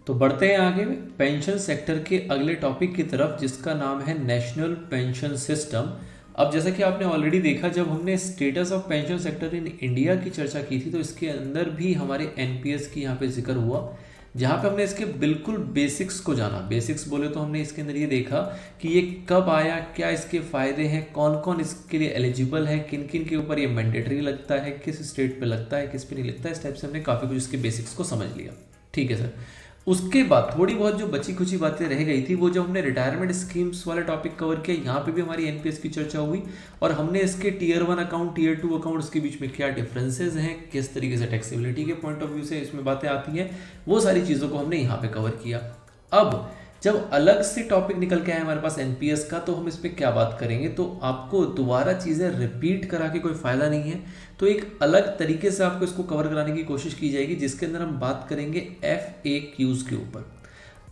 तो बढ़ते हैं आगे पेंशन सेक्टर के अगले टॉपिक की तरफ, जिसका नाम है नेशनल पेंशन सिस्टम। अब जैसा कि आपने ऑलरेडी देखा, जब हमने status of pension sector in India की चर्चा की थी तो इसके अंदर भी हमारे एनपीएस की यहाँ पे जिक्र हुआ, जहाँ पे हमने इसके बिल्कुल बेसिक्स को जाना। बेसिक्स बोले तो हमने इसके अंदर ये देखा कि ये कब आया, क्या इसके फ़ायदे हैं, कौन कौन इसके लिए एलिजिबल है, किन किन के ऊपर ये मैंडेटरी लगता है, किस स्टेट पे लगता है, किस पे नहीं लगता है। इस टाइप से हमने काफ़ी कुछ इसके बेसिक्स को समझ लिया। ठीक है सर। उसके बाद थोड़ी बहुत जो बची खुची बातें रह गई थी, वो जब हमने रिटायरमेंट स्कीम्स वाला टॉपिक कवर किया, यहाँ पे भी हमारी एनपीएस की चर्चा हुई और हमने इसके टीयर 1 अकाउंट, टीयर 2 अकाउंट्स के बीच में क्या डिफरेंसेस हैं, किस तरीके से टैक्सेबिलिटी के पॉइंट ऑफ व्यू से इसमें बातें आती हैं, वो सारी चीज़ों को हमने यहाँ पे कवर किया। अब जब अलग से टॉपिक निकल के आए हमारे पास एनपीएस का, तो हम इस पर क्या बात करेंगे, तो आपको दोबारा चीज़ें रिपीट करा के कोई फ़ायदा नहीं है, तो एक अलग तरीके से आपको इसको कवर कराने की कोशिश की जाएगी, जिसके अंदर हम बात करेंगे FAQs के ऊपर।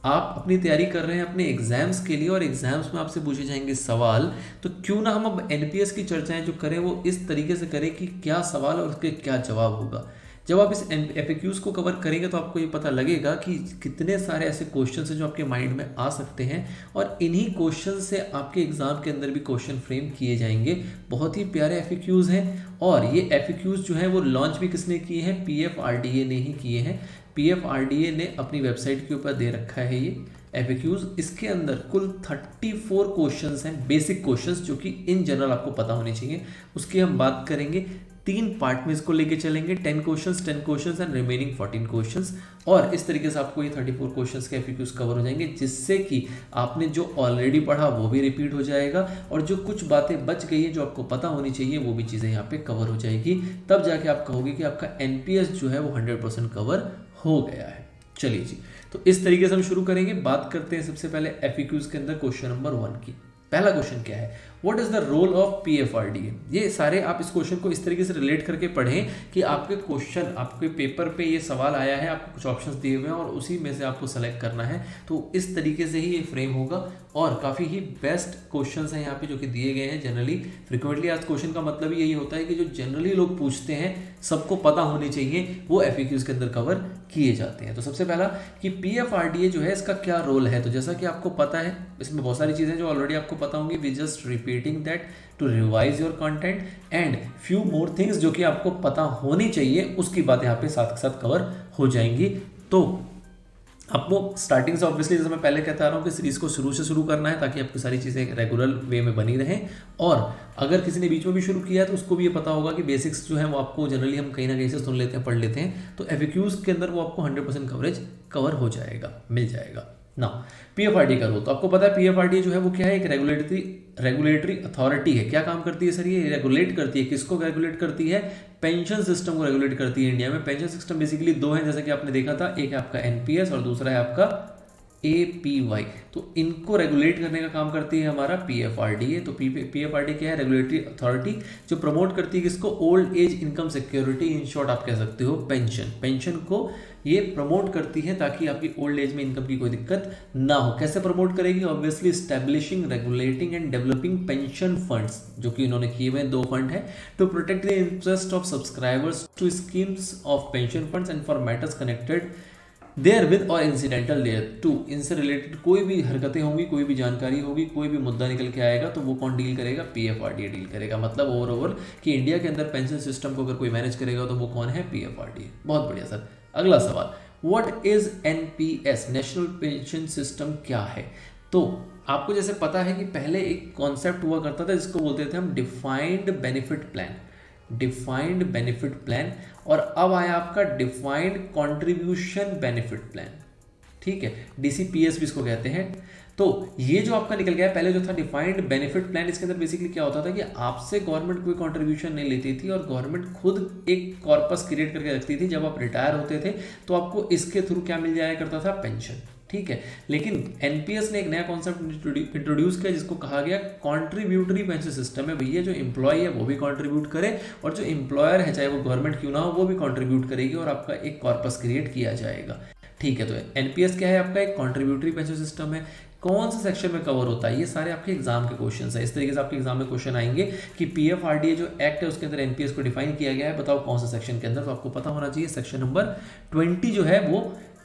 आप अपनी तैयारी कर रहे हैं अपने एग्जाम्स के लिए और एग्जाम्स में आपसे पूछे जाएंगे सवाल, तो क्यों ना हम अब एनपीएस की चर्चाएं जो करें वो इस तरीके से करें कि क्या सवाल और उसके क्या जवाब होगा। जब आप इस FAQs को कवर करेंगे तो आपको ये पता लगेगा कि कितने सारे ऐसे क्वेश्चन हैं जो आपके माइंड में आ सकते हैं और इन्हीं क्वेश्चन से आपके एग्जाम के अंदर भी क्वेश्चन फ्रेम किए जाएंगे। बहुत ही प्यारे FAQs हैं और ये FAQs जो हैं वो लॉन्च भी किसने किए हैं, PFRDA ने ही किए हैं। PFRDA ने अपनी वेबसाइट के ऊपर दे रखा है ये FAQs। इसके अंदर कुल 34 क्वेश्चंस हैं, बेसिक क्वेश्चंस, जो कि इन जनरल आपको पता होने चाहिए। उसकी हम बात करेंगे, 3 पार्ट में इसको लेके चलेंगे, 10 क्वेश्चंस एंड रिमेनिंग 14 क्वेश्चंस, और इस तरीके से आपको ये 34 क्वेश्चंस के FAQs कवर हो जाएंगे, जिससे कि आपने जो ऑलरेडी पढ़ा वो भी रिपीट हो जाएगा और जो कुछ बातें बच गई हैं जो आपको पता होनी चाहिए वो भी चीज़ें यहाँ पे कवर हो जाएगी। तब जाके आप कहोगे कि आपका एनपीएस जो है वो 100% कवर हो गया है। चलिए जी, तो इस तरीके से हम शुरू करेंगे। बात करते हैं सबसे पहले FAQs के अंदर क्वेश्चन नंबर 1 की। पहला क्वेश्चन क्या है, what is the role of PFRDA। ये सारे आप इस क्वेश्चन को इस तरीके से रिलेट करके पढ़ें कि आपके क्वेश्चन, आपके पेपर पे ये सवाल आया है, आपको कुछ ऑप्शंस दिए हुए हैं और उसी में से आपको सेलेक्ट करना है, तो इस तरीके से ही ये फ्रेम होगा। और काफ़ी ही बेस्ट क्वेश्चंस हैं यहाँ पे जो कि दिए गए हैं। जनरली फ्रिक्वेंटली आज क्वेश्चन का मतलब ही यही होता है कि जो जनरली लोग पूछते हैं, सबको पता होने चाहिए, वो FAQs के अंदर कवर किए जाते हैं। तो सबसे पहला कि PFRDA जो है इसका क्या रोल है, तो जैसा कि आपको पता है इसमें बहुत सारी चीज़ें जो ऑलरेडी आपको पता होंगी, we just repeating that to revise your content and few more things जो कि आपको पता होनी चाहिए, उसकी बात यहाँ पे साथ के साथ कवर हो जाएंगी। तो आपको स्टार्टिंग से ऑब्वियसली, जैसे मैं पहले कहता रहा हूँ कि सीरीज को शुरू से शुरू करना है ताकि आपकी सारी चीज़ें रेगुलर वे में बनी रहें। और अगर किसी ने बीच में भी शुरू किया है तो उसको भी ये पता होगा कि बेसिक्स जो है वो आपको जनरली हम कहीं ना कहीं से सुन लेते हैं, पढ़ लेते हैं, तो FAQs के अंदर वो आपको 100% कवरेज कवर हो जाएगा, मिल जाएगा ना। PFRDA का रोल तो आपको पता है, PFRDA जो है वो क्या है, एक रेगुलेटरी अथॉरिटी है। क्या काम करती है सर, ये रेगुलेट करती है, किसको रेगुलेट करती है, पेंशन सिस्टम को रेगुलेट करती है। इंडिया में पेंशन सिस्टम बेसिकली 2 हैं, जैसे कि आपने देखा था, एक है आपका एनपीएस और दूसरा है आपका APY। तो इनको रेगुलेट करने का काम करती है हमारा PFRDA। तो PFRDA क्या है, रेगुलेटरी अथॉरिटी जो प्रमोट करती है किसको, old age income security, in short आप कह सकते हो पेंशन को ये प्रमोट करती है ताकि आपकी ओल्ड एज में इनकम की कोई दिक्कत ना हो। कैसे प्रमोट करेगी, obviously establishing, regulating and developing pension funds, जो कि इन्होंने किए हुए 2 फंड है, to protect the interest of subscribers to schemes of pension funds and for matters connected there with और इंसिडेंटल देयर टू। इनसे रिलेटेड कोई भी हरकतें होंगी, कोई भी जानकारी होगी, कोई भी मुद्दा निकल के आएगा तो वो कौन डील करेगा, PFRDA डील करेगा। मतलब ओवरऑल कि इंडिया के अंदर पेंशन सिस्टम को अगर कोई मैनेज करेगा तो वो कौन है, PFRDA। बहुत बढ़िया सर। अगला सवाल, what is NPS, national pension system क्या है। तो आपको जैसे पता है कि पहले एक कॉन्सेप्ट हुआ करता था जिसको बोलते थे हम डिफाइंड बेनिफिट प्लान, और अब आया आपका डिफाइंड कंट्रीब्यूशन बेनिफिट प्लान। ठीक है, DCPS भी इसको कहते हैं। तो ये जो आपका निकल गया है, पहले जो था डिफाइंड बेनिफिट प्लान, इसके अंदर बेसिकली क्या होता था कि आपसे गवर्नमेंट कोई कंट्रीब्यूशन नहीं लेती थी और गवर्नमेंट खुद एक कॉर्पस क्रिएट करके रखती थी। जब आप रिटायर होते थे तो आपको इसके थ्रू क्या मिल जाया करता था, पेंशन। ठीक है, लेकिन एनपीएस ने एक नया कॉन्सेप्ट इंट्रोड्यूस किया जिसको कहा गया कॉन्ट्रीब्यूटरी पेंशन सिस्टम है। भैया जो एम्प्लॉय है वो भी कंट्रीब्यूट करे और जो एम्प्लॉयर है चाहे वो गवर्नमेंट क्यों ना हो वो भी कंट्रीब्यूट करेगी और आपका एक कॉर्पस क्रिएट किया जाएगा। ठीक है, तो एनपीएस क्या है, आपका एक कॉन्ट्रीब्यूटरी पेंशन सिस्टम है। कौन से सेक्शन में कवर होता है, ये सारे आपके एग्जाम के क्वेश्चन है। इस तरीके से आपके एग्जाम में क्वेश्चन आएंगे कि PFRDA जो एक्ट है उसके अंदर एनपीएस को डिफाइन किया गया है, बताओ कौन सा सेक्शन के अंदर। तो आपको पता होना चाहिए सेक्शन नंबर 20 जो है वो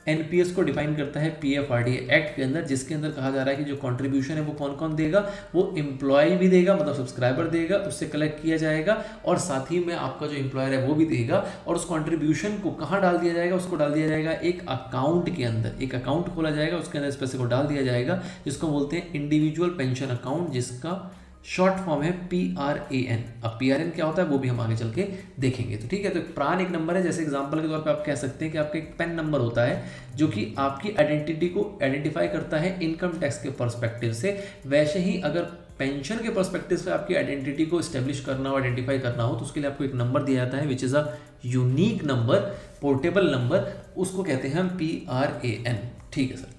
एनपीएस को डिफाइन करता है पीएफआरडीए एक्ट के अंदर, जिसके अंदर कहा जा रहा है कि जो कंट्रीब्यूशन है वो कौन कौन देगा, वो एम्प्लॉय भी देगा, मतलब सब्सक्राइबर देगा, उससे कलेक्ट किया जाएगा, और साथ ही में आपका जो एम्प्लॉयर है वो भी देगा, और उस कंट्रीब्यूशन को कहाँ डाल दिया जाएगा, उसको डाल दिया जाएगा एक अकाउंट के अंदर, एक अकाउंट खोला जाएगा, उसके अंदर इस पैसे को डाल दिया जाएगा, जिसको बोलते हैं इंडिविजुअल पेंशन अकाउंट, जिसका शॉर्ट फॉर्म है PRAN। अब PRAN क्या होता है वो भी हम आगे चल के देखेंगे। तो ठीक है, तो प्रान एक नंबर है, जैसे एग्जांपल के तौर पे आप कह सकते हैं कि आपका एक पैन नंबर होता है जो कि आपकी आइडेंटिटी को आइडेंटिफाई करता है इनकम टैक्स के पर्सपेक्टिव से। वैसे ही अगर पेंशन के पर्सपेक्टिव से आपकी आइडेंटिटी को स्टेब्लिश करना हो, आइडेंटिफाई करना हो, तो उसके लिए आपको एक नंबर दिया जाता है which is a unique number, portable number, उसको कहते हैं हम PRAN। ठीक है सर,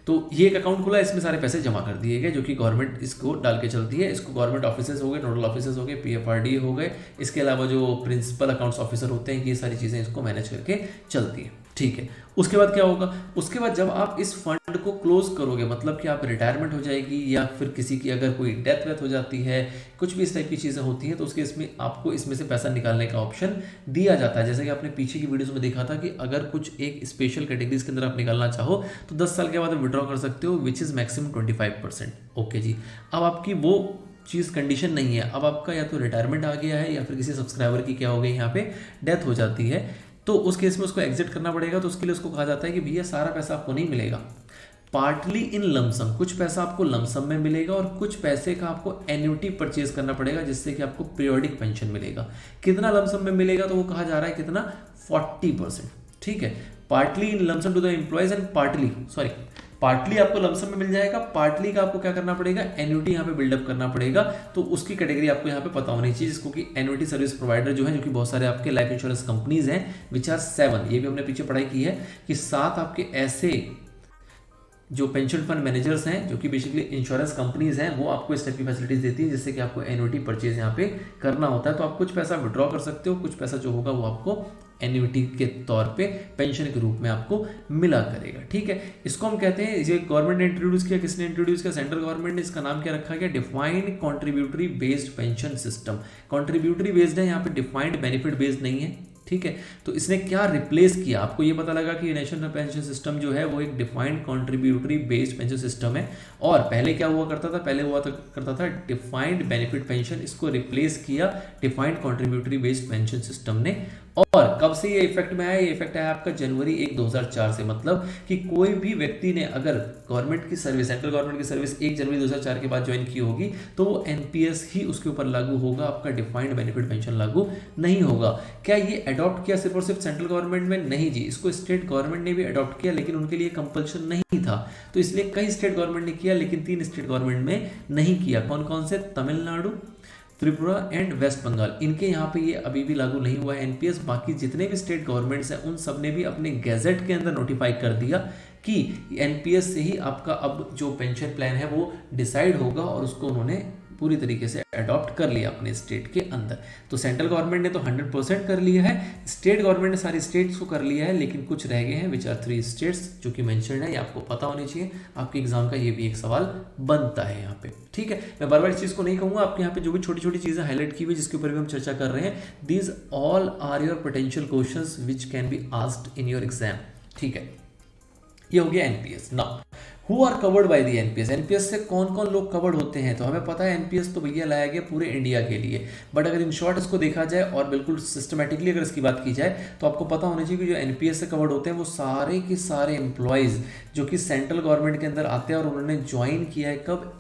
तो ये एक अकाउंट खुला, इसमें सारे पैसे जमा कर दिए गए जो कि गवर्नमेंट इसको डाल के चलती है। इसको गवर्नमेंट ऑफिसर्स हो गए, नोडल ऑफिसर्स हो गए, पीएफआरडीए हो गए, इसके अलावा जो प्रिंसिपल अकाउंट्स ऑफिसर होते हैं, ये सारी चीज़ें इसको मैनेज करके चलती है। ठीक है, उसके बाद क्या होगा, उसके बाद जब आप इस फंड को क्लोज करोगे, मतलब कि आप रिटायरमेंट हो जाएगी या फिर किसी की अगर कोई डेथ वेथ हो जाती है, कुछ भी इस टाइप की चीज़ें होती हैं, तो उसके इसमें आपको इसमें से पैसा निकालने का ऑप्शन दिया जाता है। जैसे कि आपने पीछे की वीडियोस में देखा था कि अगर कुछ एक स्पेशल कैटेगरीज के अंदर आप निकालना चाहो तो 10 साल के बाद आप विड्रॉ कर सकते हो, विच इज़ मैक्सिमम 25%। ओके जी, अब आपकी वो चीज़ कंडीशन नहीं है, अब आपका या तो रिटायरमेंट आ गया है या फिर किसी सब्सक्राइबर की क्या हो गई यहाँ पे डेथ हो जाती है, तो उस केस में उसको एग्जिट करना पड़ेगा। तो उसके लिए उसको कहा जाता है कि भैया सारा पैसा आपको नहीं मिलेगा, पार्टली इन लमसम, कुछ पैसा आपको लमसम में मिलेगा और कुछ पैसे का आपको एन्युटी परचेज करना पड़ेगा, जिससे कि आपको पीरियोडिक पेंशन मिलेगा। कितना लमसम में मिलेगा, तो वो कहा जा रहा है कितना, 40%। ठीक है, partly in lump sum to the employees and partly आपको लमसम में मिल जाएगा, पार्टली का आपको क्या करना पड़ेगा, एन्युटी यहाँ पे बिल्डअप करना पड़ेगा। तो उसकी कैटेगरी आपको यहाँ पे पता होनी चाहिए, जिसको कि एन्युटी सर्विस प्रोवाइडर जो है, जो कि बहुत सारे आपके लाइफ इंश्योरेंस कंपनीज हैं, विच आर 7, ये भी हमने पीछे पढ़ाई की है कि 7 आपके ऐसे जो पेंशन फंड मैनेजर्स हैं जो कि बेसिकली इंश्योरेंस कंपनीज हैं, वो आपको इस टाइप की फैसिलिटीज देती है, जिससे कि आपको एन्युटी परचेज यहाँ पे करना होता है। तो आप कुछ पैसा विड्रॉ कर सकते हो, कुछ पैसा जो होगा वो आपको एन्युटी के तौर पे पेंशन के रूप में आपको मिला करेगा। ठीक है, इसको हम कहते हैं, ये गवर्नमेंट ने इंट्रोड्यूस किया, किसने इंट्रोड्यूस किया, सेंट्रल गवर्नमेंट ने। इसका नाम क्या रखा गया, defined contributory based pension system. Contributory based है, यहाँ पे डिफाइंड बेनिफिट बेस्ड नहीं है। ठीक है, तो इसने क्या रिप्लेस किया, आपको ये पता लगा कि नेशनल पेंशन सिस्टम जो है वो एक defined contributory based pension system है। और पहले क्या हुआ करता था, पहले हुआ करता था डिफाइंड बेनिफिट पेंशन, इसको रिप्लेस किया defined contributory based pension system ने। और कब से ये इफेक्ट में आया, ये इफेक्ट आया आपका जनवरी 1, 2004 से। मतलब कि कोई भी व्यक्ति ने अगर गवर्नमेंट की सर्विस, सेंट्रल गवर्नमेंट की सर्विस 1 जनवरी 2004 के बाद ज्वाइन की होगी, तो वो एनपीएस ही उसके ऊपर लागू होगा, आपका डिफाइंड बेनिफिट पेंशन लागू नहीं होगा। क्या ये अडॉप्ट किया सिर्फ और सिर्फ सेंट्रल गवर्नमेंट में? नहीं जी, इसको स्टेट गवर्नमेंट ने भी अडॉप्ट किया, लेकिन उनके लिए कंपल्शन नहीं था। तो इसलिए कई स्टेट गवर्नमेंट ने किया, लेकिन 3 स्टेट गवर्नमेंट में नहीं किया। कौन कौन से? Tamil Nadu, Tripura and West Bengal. इनके यहाँ पे ये अभी भी लागू नहीं हुआ है एनपीएस। बाकी जितने भी स्टेट गवर्नमेंट्स हैं उन सब ने भी अपने गैजेट के अंदर नोटिफाई कर दिया कि एनपीएस से ही आपका अब जो पेंशन प्लान है वो डिसाइड होगा, और उसको उन्होंने पूरी तरीके से अडॉप्ट कर लिया अपने स्टेट के अंदर। तो सेंट्रल गवर्नमेंट ने तो 100% कर लिया है, स्टेट गवर्नमेंट ने सारी स्टेट्स को कर लिया है, लेकिन कुछ रह गए हैं विच आर 3 स्टेट्स जो कि मेंशन्ड है। ये आपको पता होनी चाहिए, आपके एग्जाम का ये भी एक सवाल बनता है यहाँ पे। ठीक है, मैं बार बार इस चीज़ को नहीं कहूँगा, आपके यहाँ पे जो भी छोटी छोटी चीज़ें हाईलाइट की हुई जिसके ऊपर भी हम चर्चा कर रहे हैं, these all are your potential questions which can be asked in your exam. ठीक है, ये हो गया NPS. Now who are covered by the NPS? NPS से कौन कौन लोग कवर्ड होते हैं? तो हमें पता है एनपीएस तो भैया लाया गया पूरे इंडिया के लिए, बट अगर इन शॉर्ट इसको देखा जाए और बिल्कुल सिस्टमेटिकली अगर इसकी बात की जाए तो आपको पता होना चाहिए कि जो एनपीएस से कवर्ड होते हैं वो सारे के सारे एम्प्लॉयज़ जो कि सेंट्रल गवर्नमेंट के अंदर आते हैं और उन्होंने ज्वाइन किया है कब,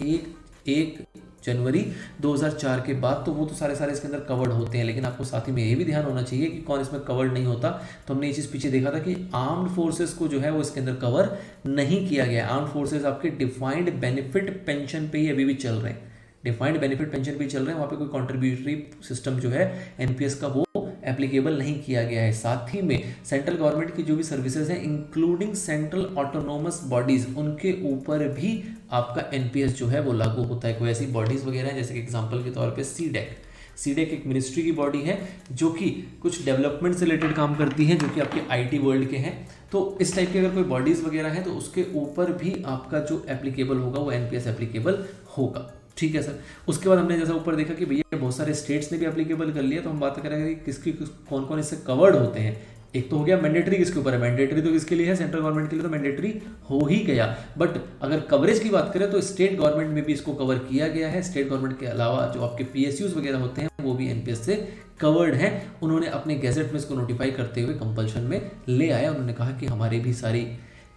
1 जनवरी 2004 के बाद, तो वो तो सारे इसके अंदर कवर्ड होते हैं। लेकिन आपको साथ ही में ये भी ध्यान होना चाहिए कि कौन इसमें कवर्ड नहीं होता। तो हमने ये चीज़ पीछे देखा था कि आर्म्ड फोर्सेस को जो है वो इसके अंदर कवर नहीं किया गया। आर्म्ड फोर्सेस आपके डिफाइंड बेनिफिट पेंशन पे ही अभी भी चल रहे हैं, डिफाइंड बेनिफिट पेंशन पे ही चल रहे हैं, वहाँ पे कोई कॉन्ट्रीब्यूटरी सिस्टम जो है एनपीएस का वो एप्लीकेबल नहीं किया गया है। साथ ही में सेंट्रल गवर्नमेंट की जो भी सर्विसेज हैं इंक्लूडिंग सेंट्रल ऑटोनोमस बॉडीज, उनके ऊपर भी आपका एनपीएस जो है वो लागू होता है। कोई ऐसी बॉडीज वगैरह हैं जैसे कि एग्जांपल के तौर पे सीडेक एक मिनिस्ट्री की बॉडी है जो कि कुछ डेवलपमेंट से रिलेटेड काम करती है, जो कि आपके आईटी वर्ल्ड के हैं। तो इस टाइप की अगर कोई बॉडीज वगैरह हैं तो उसके ऊपर भी आपका जो एप्लीकेबल होगा वो एनपीएस एप्लीकेबल होगा। ठीक है सर, उसके बाद हमने जैसा ऊपर देखा कि भैया बहुत सारे स्टेट्स ने भी एप्लीकेबल कर लिया, तो हम बात करेंगे कि किसकी कौन कौन इससे कवर्ड होते हैं। एक तो हो गया मैंडेटरी किसके ऊपर है, मैंडेटरी तो किसके लिए है, सेंट्रल गवर्नमेंट के लिए, तो मैंडेटरी हो ही गया। बट अगर कवरेज की बात करें तो स्टेट गवर्नमेंट में भी इसको कवर किया गया है। स्टेट गवर्नमेंट के अलावा जो आपके PSUs वगैरह होते हैं वो भी एनपीएस से कवर्ड हैं। उन्होंने अपने गैजेट में इसको नोटिफाई करते हुए कंपल्शन में ले आया। उन्होंने कहा कि हमारे भी सारी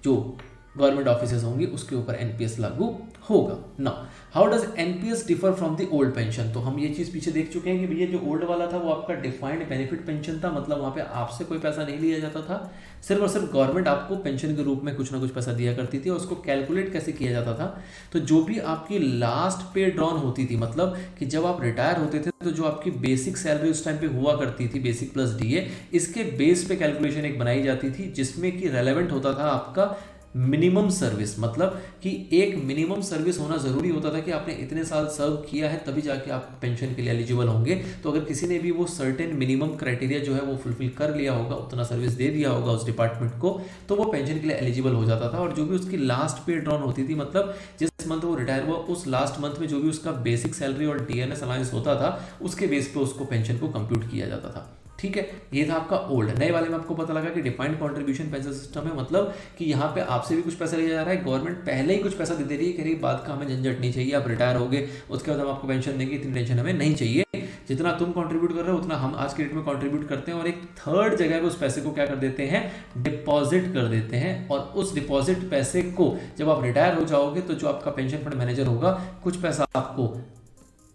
जो गवर्नमेंट ऑफिसेज होंगी उसके ऊपर एनपीएस लागू होगा। Now how does NPS differ from the old pension, तो हम ये चीज पीछे देख चुके हैं कि भैया जो ओल्ड वाला था वो आपका डिफाइंड बेनिफिट पेंशन था, मतलब वहां पे आपसे कोई पैसा नहीं लिया जाता था, सिर्फ और सिर्फ गवर्नमेंट आपको पेंशन के रूप में कुछ ना कुछ पैसा दिया करती थी। और उसको कैलकुलेट कैसे किया जाता था, तो जो भी आपकी लास्ट पे ड्रॉन होती थी, मतलब कि जब आप रिटायर होते थे तो जो आपकी बेसिक सैलरी उस टाइम पे हुआ करती थी, बेसिक प्लस डीए, इसके बेस पे कैलकुलेशन एक बनाई जाती थी जिसमें कि रेलेवेंट होता था आपका मिनिमम सर्विस, मतलब कि एक मिनिमम सर्विस होना जरूरी होता था कि आपने इतने साल सर्व किया है तभी जाके आप पेंशन के लिए एलिजिबल होंगे। तो अगर किसी ने भी वो सर्टेन मिनिमम क्राइटेरिया जो है वो फुलफिल कर लिया होगा, उतना सर्विस दे दिया होगा उस डिपार्टमेंट को, तो वो पेंशन के लिए एलिजिबल हो जाता था। और जो भी उसकी लास्ट पे ड्रॉन होती थी, मतलब जिस मंथ वो रिटायर हुआ उस लास्ट मंथ में जो भी उसका बेसिक सैलरी और टीएनएस अलाउंस होता था उसके बेस पे उसको पेंशन को कंप्यूट किया जाता था। ठीक है, ये था आपका ओल्ड। नए वाले में आपको पता लगा कि डिफाइंड कंट्रीब्यूशन पेंशन सिस्टम है, मतलब कि यहाँ पे आपसे भी कुछ पैसा लिया जा रहा है, गवर्नमेंट पहले ही कुछ पैसा दे रही है, कह रही बात का हमें झंझट नहीं चाहिए, आप रिटायर हो गए उसके बाद हम आपको पेंशन देंगे, इतनी टेंशन हमें नहीं चाहिए, जितना तुम कंट्रीब्यूट कर रहे हो उतना हम आज के डेट में कंट्रीब्यूट करते हैं। और एक थर्ड जगह पे उस पैसे को क्या कर देते हैं, डिपॉजिट कर देते हैं। और उस डिपॉजिट पैसे को जब आप रिटायर हो जाओगे तो जो आपका पेंशन फंड मैनेजर होगा कुछ पैसा आपको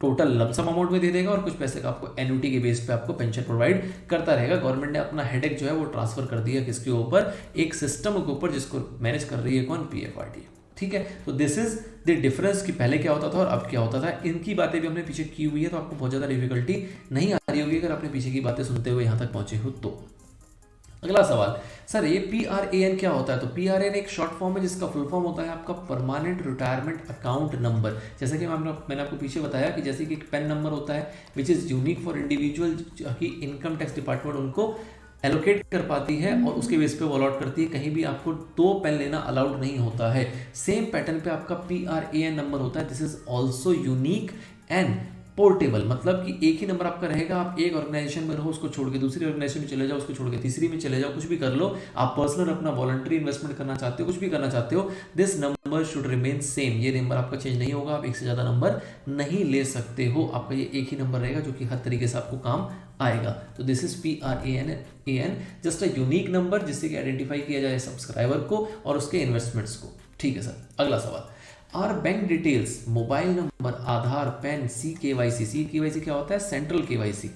टोटल लमसम अमाउंट में दे देगा और कुछ पैसे का आपको एन्युटी के बेस पे आपको पेंशन प्रोवाइड करता रहेगा। गवर्नमेंट ने अपना हेडेक जो है वो ट्रांसफर कर दिया किसके ऊपर, एक सिस्टम के ऊपर जिसको मैनेज कर रही है कौन, PFRDA। ठीक है, तो दिस इज द डिफरेंस कि पहले क्या होता था और अब क्या होता था। इनकी बातें भी हमने पीछे की हुई है तो आपको बहुत ज्यादा डिफिकल्टी नहीं आ रही होगी अगर आपने पीछे की बातें सुनते हुए यहाँ तक पहुंचे हो तो। अगला सवाल, सर ये PRAN क्या होता है, तो PRAN एक शॉर्ट फॉर्म है जिसका फुल फॉर्म होता है आपका परमानेंट रिटायरमेंट अकाउंट नंबर। जैसे कि मैंने आपको पीछे बताया कि जैसे कि एक पेन नंबर होता है which is unique for individual, कि इनकम टैक्स डिपार्टमेंट उनको एलोकेट कर पाती है और उसके बेस पे वो अलॉट करती है, कहीं भी आपको 2 पेन लेना अलाउड नहीं होता है। सेम पैटर्न पे आपका PRAN नंबर होता है, this is also unique and portable, मतलब कि एक ही नंबर आपका रहेगा, आप एक ऑर्गेनाइजेशन में रहो उसको छोड़ के दूसरी ऑर्गेनाइजेशन में चले जाओ, उसको छोड़ के तीसरी में चले जाओ, कुछ भी कर लो, आप पर्सनल अपना वॉलंटरी इन्वेस्टमेंट करना चाहते हो, कुछ भी करना चाहते हो, this number should remain same. ये नंबर आपका चेंज नहीं होगा, आप एक से ज्यादा नंबर नहीं ले सकते हो, आपका ये एक ही नंबर रहेगा जो कि हर तरीके से आपको काम आएगा। तो this is PRAN, just a unique number जिससे कि आइडेंटिफाई किया जाए सब्सक्राइबर को और उसके इन्वेस्टमेंट्स को। ठीक है सर, अगला सवाल, are bank details, mobile number, Aadhaar, PAN, CKYC क्या होता है, central KYC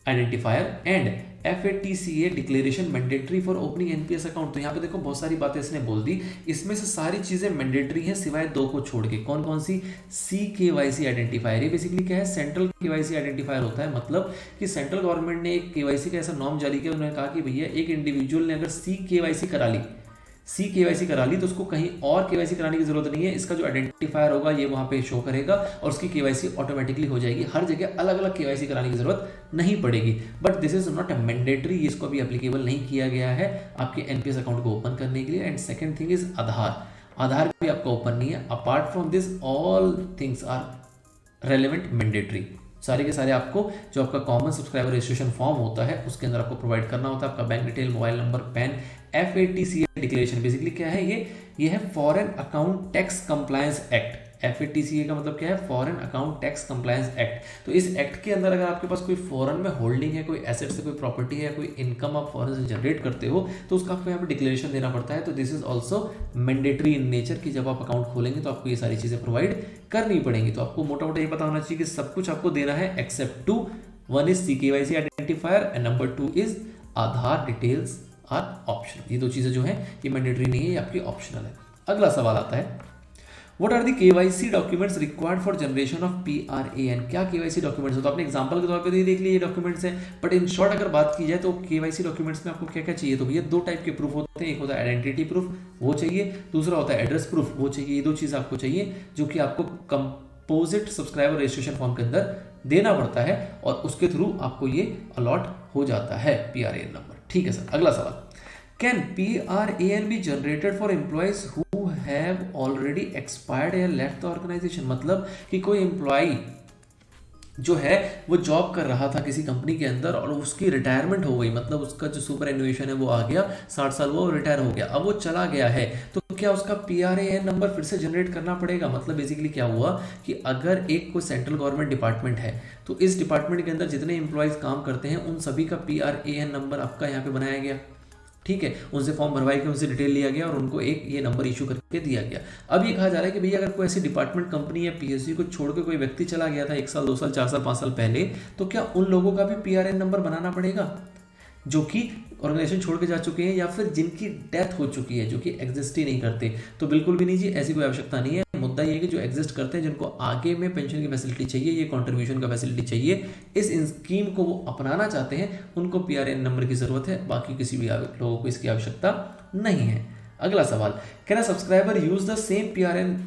identifier and FATCA declaration mandatory for opening NPS account. तो यहाँ पे देखो बहुत सारी बातें इसने बोल दी, इसमें से सारी चीजें मैंडेटरी हैं सिवाय 2 को छोड़ के। कौन कौन सी, CKYC आइडेंटिफायर, ये बेसिकली क्या है, सेंट्रल KYC आइडेंटिफायर होता है, मतलब कि सेंट्रल गवर्नमेंट ने एक KYC का ऐसा नॉर्म जारी किया, उन्होंने कहा कि भैया एक इंडिविजुअल ने अगर CKYC करा ली तो उसको कहीं और KYC कराने की जरूरत नहीं है, इसका जो आइडेंटिफायर होगा ये वहां पे शो करेगा और उसकी KYC ऑटोमेटिकली हो जाएगी, हर जगह अलग अलग KYC कराने की जरूरत नहीं पड़ेगी। But this is not a mandatory, इसको अभी एप्लीकेबल नहीं किया गया है आपके एनपीएस अकाउंट को ओपन करने के लिए। And second thing is Aadhaar भी आपका ओपन नहीं है। Apart from this all things are relevant mandatory, सारे के सारे आपको जो आपका कॉमन सब्सक्राइबर रजिस्ट्रेशन फॉर्म होता है उसके अंदर आपको प्रोवाइड करना होता है, आपका bank detail, mobile number, pan, FATCA declaration. Basically क्या है ये है foreign account tax compliance act. FATCA का मतलब क्या है, foreign account tax compliance act. तो इस एक्ट के अंदर अगर आपके पास कोई फॉरेन में होल्डिंग है, कोई एसेट से कोई प्रॉपर्टी है, कोई इनकम आप फॉरेन से जनरेट करते हो तो उसका आपको यहाँ पे डिक्लेरेशन देना पड़ता है। तो this is also mandatory in nature कि जब आप अकाउंट खोलेंगे तो आपको ये सारी चीजें प्रोवाइड करनी पड़ेंगी। तो आपको मोटा मोटा ये पता होना चाहिए कि सब कुछ आपको देना है except two, 1 is CKYC identifier and number 2 is Aadhaar details are optional. ये 2 चीजें जो है ये मैंडेटरी नहीं है, ये आपकी ऑप्शनल है। अगला सवाल आता है, what are the KYC documents required for generation of PRAN, क्या KYC डॉक्यूमेंट्स है। तो आपने एग्जांपल के तौर पे तो ये देख लिए ये डॉक्यूमेंट्स हैं, बट इन शॉर्ट अगर बात की जाए तो KYC डॉक्यूमेंट्स में आपको क्या क्या चाहिए, तो भैया 2 टाइप के प्रूफ होते हैं, एक होता है आइडेंटिटी प्रूफ वो चाहिए, दूसरा होता है एड्रेस प्रूफ वो चाहिए। ये 2 चीज़ आपको चाहिए जो कि आपको कंपोजिट सब्सक्राइबर रजिस्ट्रेशन फॉर्म के अंदर देना पड़ता है और उसके थ्रू आपको ये अलॉट हो जाता है PRAN नंबर। ठीक है सर, अगला सवाल, can PRAN be generated for employees who have already expired या लेफ्ट द ऑर्गेनाइजेशन, मतलब कि कोई एम्प्लॉय जो है वो जॉब कर रहा था किसी कंपनी के अंदर और उसकी रिटायरमेंट हो गई, मतलब उसका जो सुपर एनुएशन है वो आ गया, 60 साल वो रिटायर हो गया, अब वो चला गया है, तो क्या उसका PRAN नंबर फिर से जनरेट करना पड़ेगा। मतलब बेसिकली क्या हुआ कि अगर एक कोई सेंट्रल गवर्नमेंट डिपार्टमेंट है तो इस डिपार्टमेंट के अंदर जितने एम्प्लॉयज़ काम करते हैं उन सभी का PRAN नंबर आपका यहाँ पे बनाया गया, ठीक है, उनसे फॉर्म भरवाई के उनसे डिटेल लिया गया और उनको एक ये नंबर इशू करके दिया गया। अब ये कहा जा रहा है कि भैया अगर कोई ऐसी डिपार्टमेंट, कंपनी या PSU को छोड़ के कोई व्यक्ति चला गया था 1 साल 2 साल 4 साल 5 साल पहले, तो क्या उन लोगों का भी PRAN नंबर बनाना पड़ेगा जो कि ऑर्गेनाइजेशन छोड़ के जा चुके हैं या फिर जिनकी डेथ हो चुकी है, जो कि एग्जिस्ट ही नहीं करते। तो बिल्कुल भी नहीं जी, ऐसी कोई आवश्यकता नहीं है। मुद्दा ये है कि जो एग्जिस्ट करते हैं, जिनको आगे में पेंशन की फैसिलिटी चाहिए, ये कंट्रीब्यूशन का फैसिलिटी चाहिए, इस स्कीम को वो अपनाना चाहते हैं, उनको PRAN नंबर की जरूरत है, बाकी किसी भी लोगों को इसकी आवश्यकता नहीं है। अगला सवाल, can a subscriber use the same PRAN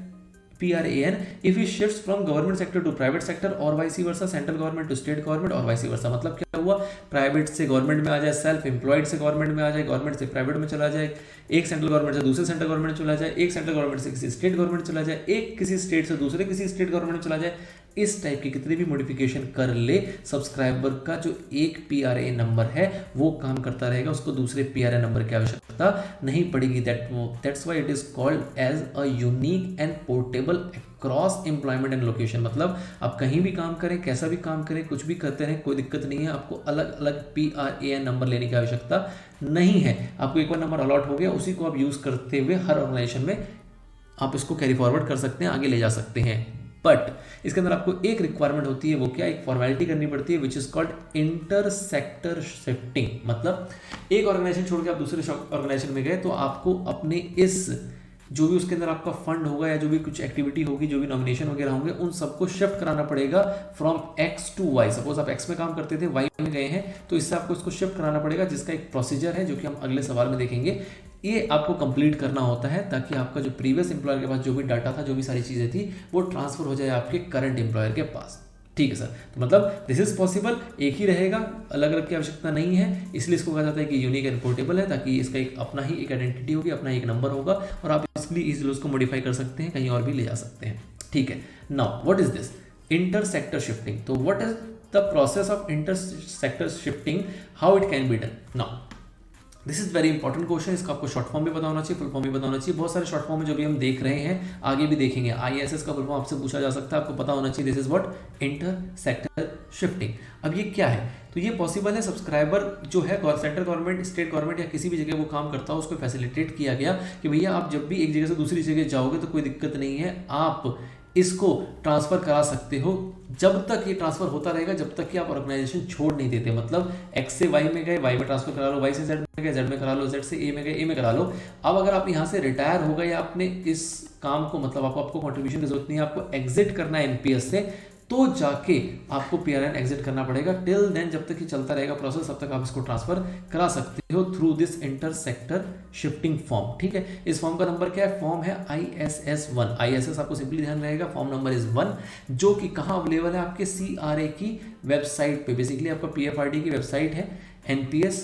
if he shifts from government sector to private sector or vice versa, central government to state government और वाइस वर्सा। मतलब क्या हुआ, प्राइवेट से गवर्नमेंट में आ जाए, सेल्फ एम्प्लॉयड से गवर्नमेंट में आ जाए, गवर्नमेंट से प्राइवेट में चला जाए, एक सेंट्रल गवर्नमेंट से दूसरे सेंट्रल गवर्नमेंट चला जाए, एक सेंट्रल गवर्नमेंट से किसी स्टेट गवर्नमेंट चला जाए, एक किसी स्टेट से दूसरे किसी स्टेट गवर्नमेंट चला जाए, इस टाइप की कितनी भी मॉडिफिकेशन कर ले, सब्सक्राइबर का जो एक PRAN नंबर है वो काम करता रहेगा, उसको दूसरे PRAN नंबर की आवश्यकता नहीं पड़ेगी। That's why it is called as a unique and portable cross employment and location. मतलब आप कहीं भी काम करें, कैसा भी काम करें, कुछ भी करते रहें, कोई दिक्कत नहीं है, आपको अलग अलग PRAN नंबर लेने की आवश्यकता नहीं है। आपको एक बार नंबर अलॉट हो गया, उसी को आप यूज करते हुए हर ऑर्गेनाइजेशन में आप इसको कैरी फॉरवर्ड कर सकते हैं, आगे ले जा सकते हैं। बट इसके अंदर आपको एक रिक्वायरमेंट होती है, वो क्या, एक फॉर्मेलिटी करनी पड़ती है, which is called inter sector shifting. मतलब एक ऑर्गेनाइजेशन छोड़ के आप दूसरे ऑर्गेनाइजेशन में गए तो आपको अपने इस जो भी उसके अंदर आपका फंड होगा या जो भी कुछ एक्टिविटी होगी, जो भी नॉमिनेशन वगैरह होंगे, उन सबको शिफ्ट कराना पड़ेगा from X to Y। Suppose आप X में काम करते थे, Y में गए हैं, तो इससे आपको इसको शिफ्ट कराना पड़ेगा, जिसका एक प्रोसीजर है जो कि हम अगले सवाल में देखेंगे। ये आपको कंप्लीट करना होता है ताकि आपका जो प्रीवियस एम्प्लॉयर के पास जो भी डाटा था, जो भी सारी चीज़ें थी, वो ट्रांसफर हो जाए आपके करंट एम्प्लॉयर के पास। ठीक है सर, तो मतलब दिस इज पॉसिबल, एक ही रहेगा, अलग अलग की आवश्यकता नहीं है, इसलिए इसको कहा जाता है कि यूनिक एंड पोर्टेबल है, ताकि इसका एक अपना ही एक आइडेंटिटी होगी, अपना एक नंबर होगा और आप इसलिए इजीली उसको मॉडिफाई कर सकते हैं, कहीं और भी ले जा सकते हैं। ठीक है, now what is this inter sector shifting. तो what is the process of inter sector shifting, how it can be done. Now this is very important question, इसका आपको शॉर्ट फॉर्म भी पता होना चाहिए, फुल फॉर्म भी पता होना चाहिए। बहुत सारे शॉर्ट फॉर्म में जो भी हम देख रहे हैं, आगे भी देखेंगे। ISS का फुल फॉर्म आपसे पूछा जा सकता है, आपको पता होना चाहिए। This is what inter sector shifting. अब ये क्या है, तो ये पॉसिबल है, सब्सक्राइबर जो है सेंट्रल गवर्नमेंट, स्टेट गवर्नमेंट या किसी भी जगह वो काम करता है, उसको फैसिलिटेट किया गया कि भैया आप जब भी एक जगह से दूसरी जगह जाओगे तो कोई दिक्कत नहीं है, आप इसको ट्रांसफर करा सकते हो, जब तक ये ट्रांसफर होता रहेगा, जब तक कि आप ऑर्गेनाइजेशन छोड़ नहीं देते। मतलब X से Y में गए, Y में ट्रांसफर करा लो, Y से Z में गए, Z में करा लो, Z से A में गए, A में करा लो। अब अगर आप यहाँ से रिटायर हो गए या आपने इस काम को, मतलब आपको कंट्रीब्यूशन की जरूरत नहीं है, आपको एग्जिट करना है NPS से, तो जाके आपको PRAN एग्जिट करना पड़ेगा। टिल देन जब तक ये चलता रहेगा प्रोसेस, तब तक आप इसको ट्रांसफर करा सकते हो through this inter sector shifting form. ठीक है, इस फॉर्म का नंबर क्या है, फॉर्म है ISS 1। ISS आपको सिंपली ध्यान रहेगा, फॉर्म नंबर इज 1, जो कि कहाँ अवेलेबल है, आपके CRA की वेबसाइट पे। बेसिकली आपका PFRD की वेबसाइट है NPS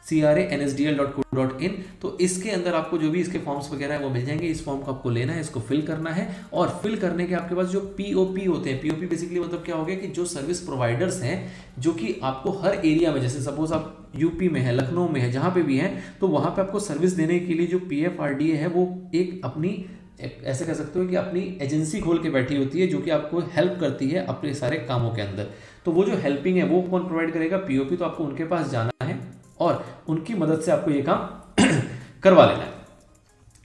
CRA/NSDL.co.in। तो इसके अंदर आपको जो भी इसके फॉर्म्स वगैरह है वो मिल जाएंगे। इस फॉर्म को आपको लेना है, इसको फिल करना है, और फिल करने के आपके पास जो POP होते हैं, POP बेसिकली मतलब क्या हो गया कि जो सर्विस प्रोवाइडर्स हैं, जो कि आपको हर एरिया में, जैसे सपोज आप UP में है, लखनऊ में है, जहाँ पे भी हैं, तो वहाँ पे आपको सर्विस देने के लिए जो PFRDA है वो एक अपनी, ऐसे कह सकते हो कि अपनी एजेंसी खोल के बैठी होती है, जो कि आपको हेल्प करती है अपने सारे कामों के अंदर। तो वो जो हेल्पिंग है वो कौन प्रोवाइड करेगा, POP। तो आपको उनके पास जाना है और उनकी मदद से आपको ये काम करवा लेना है।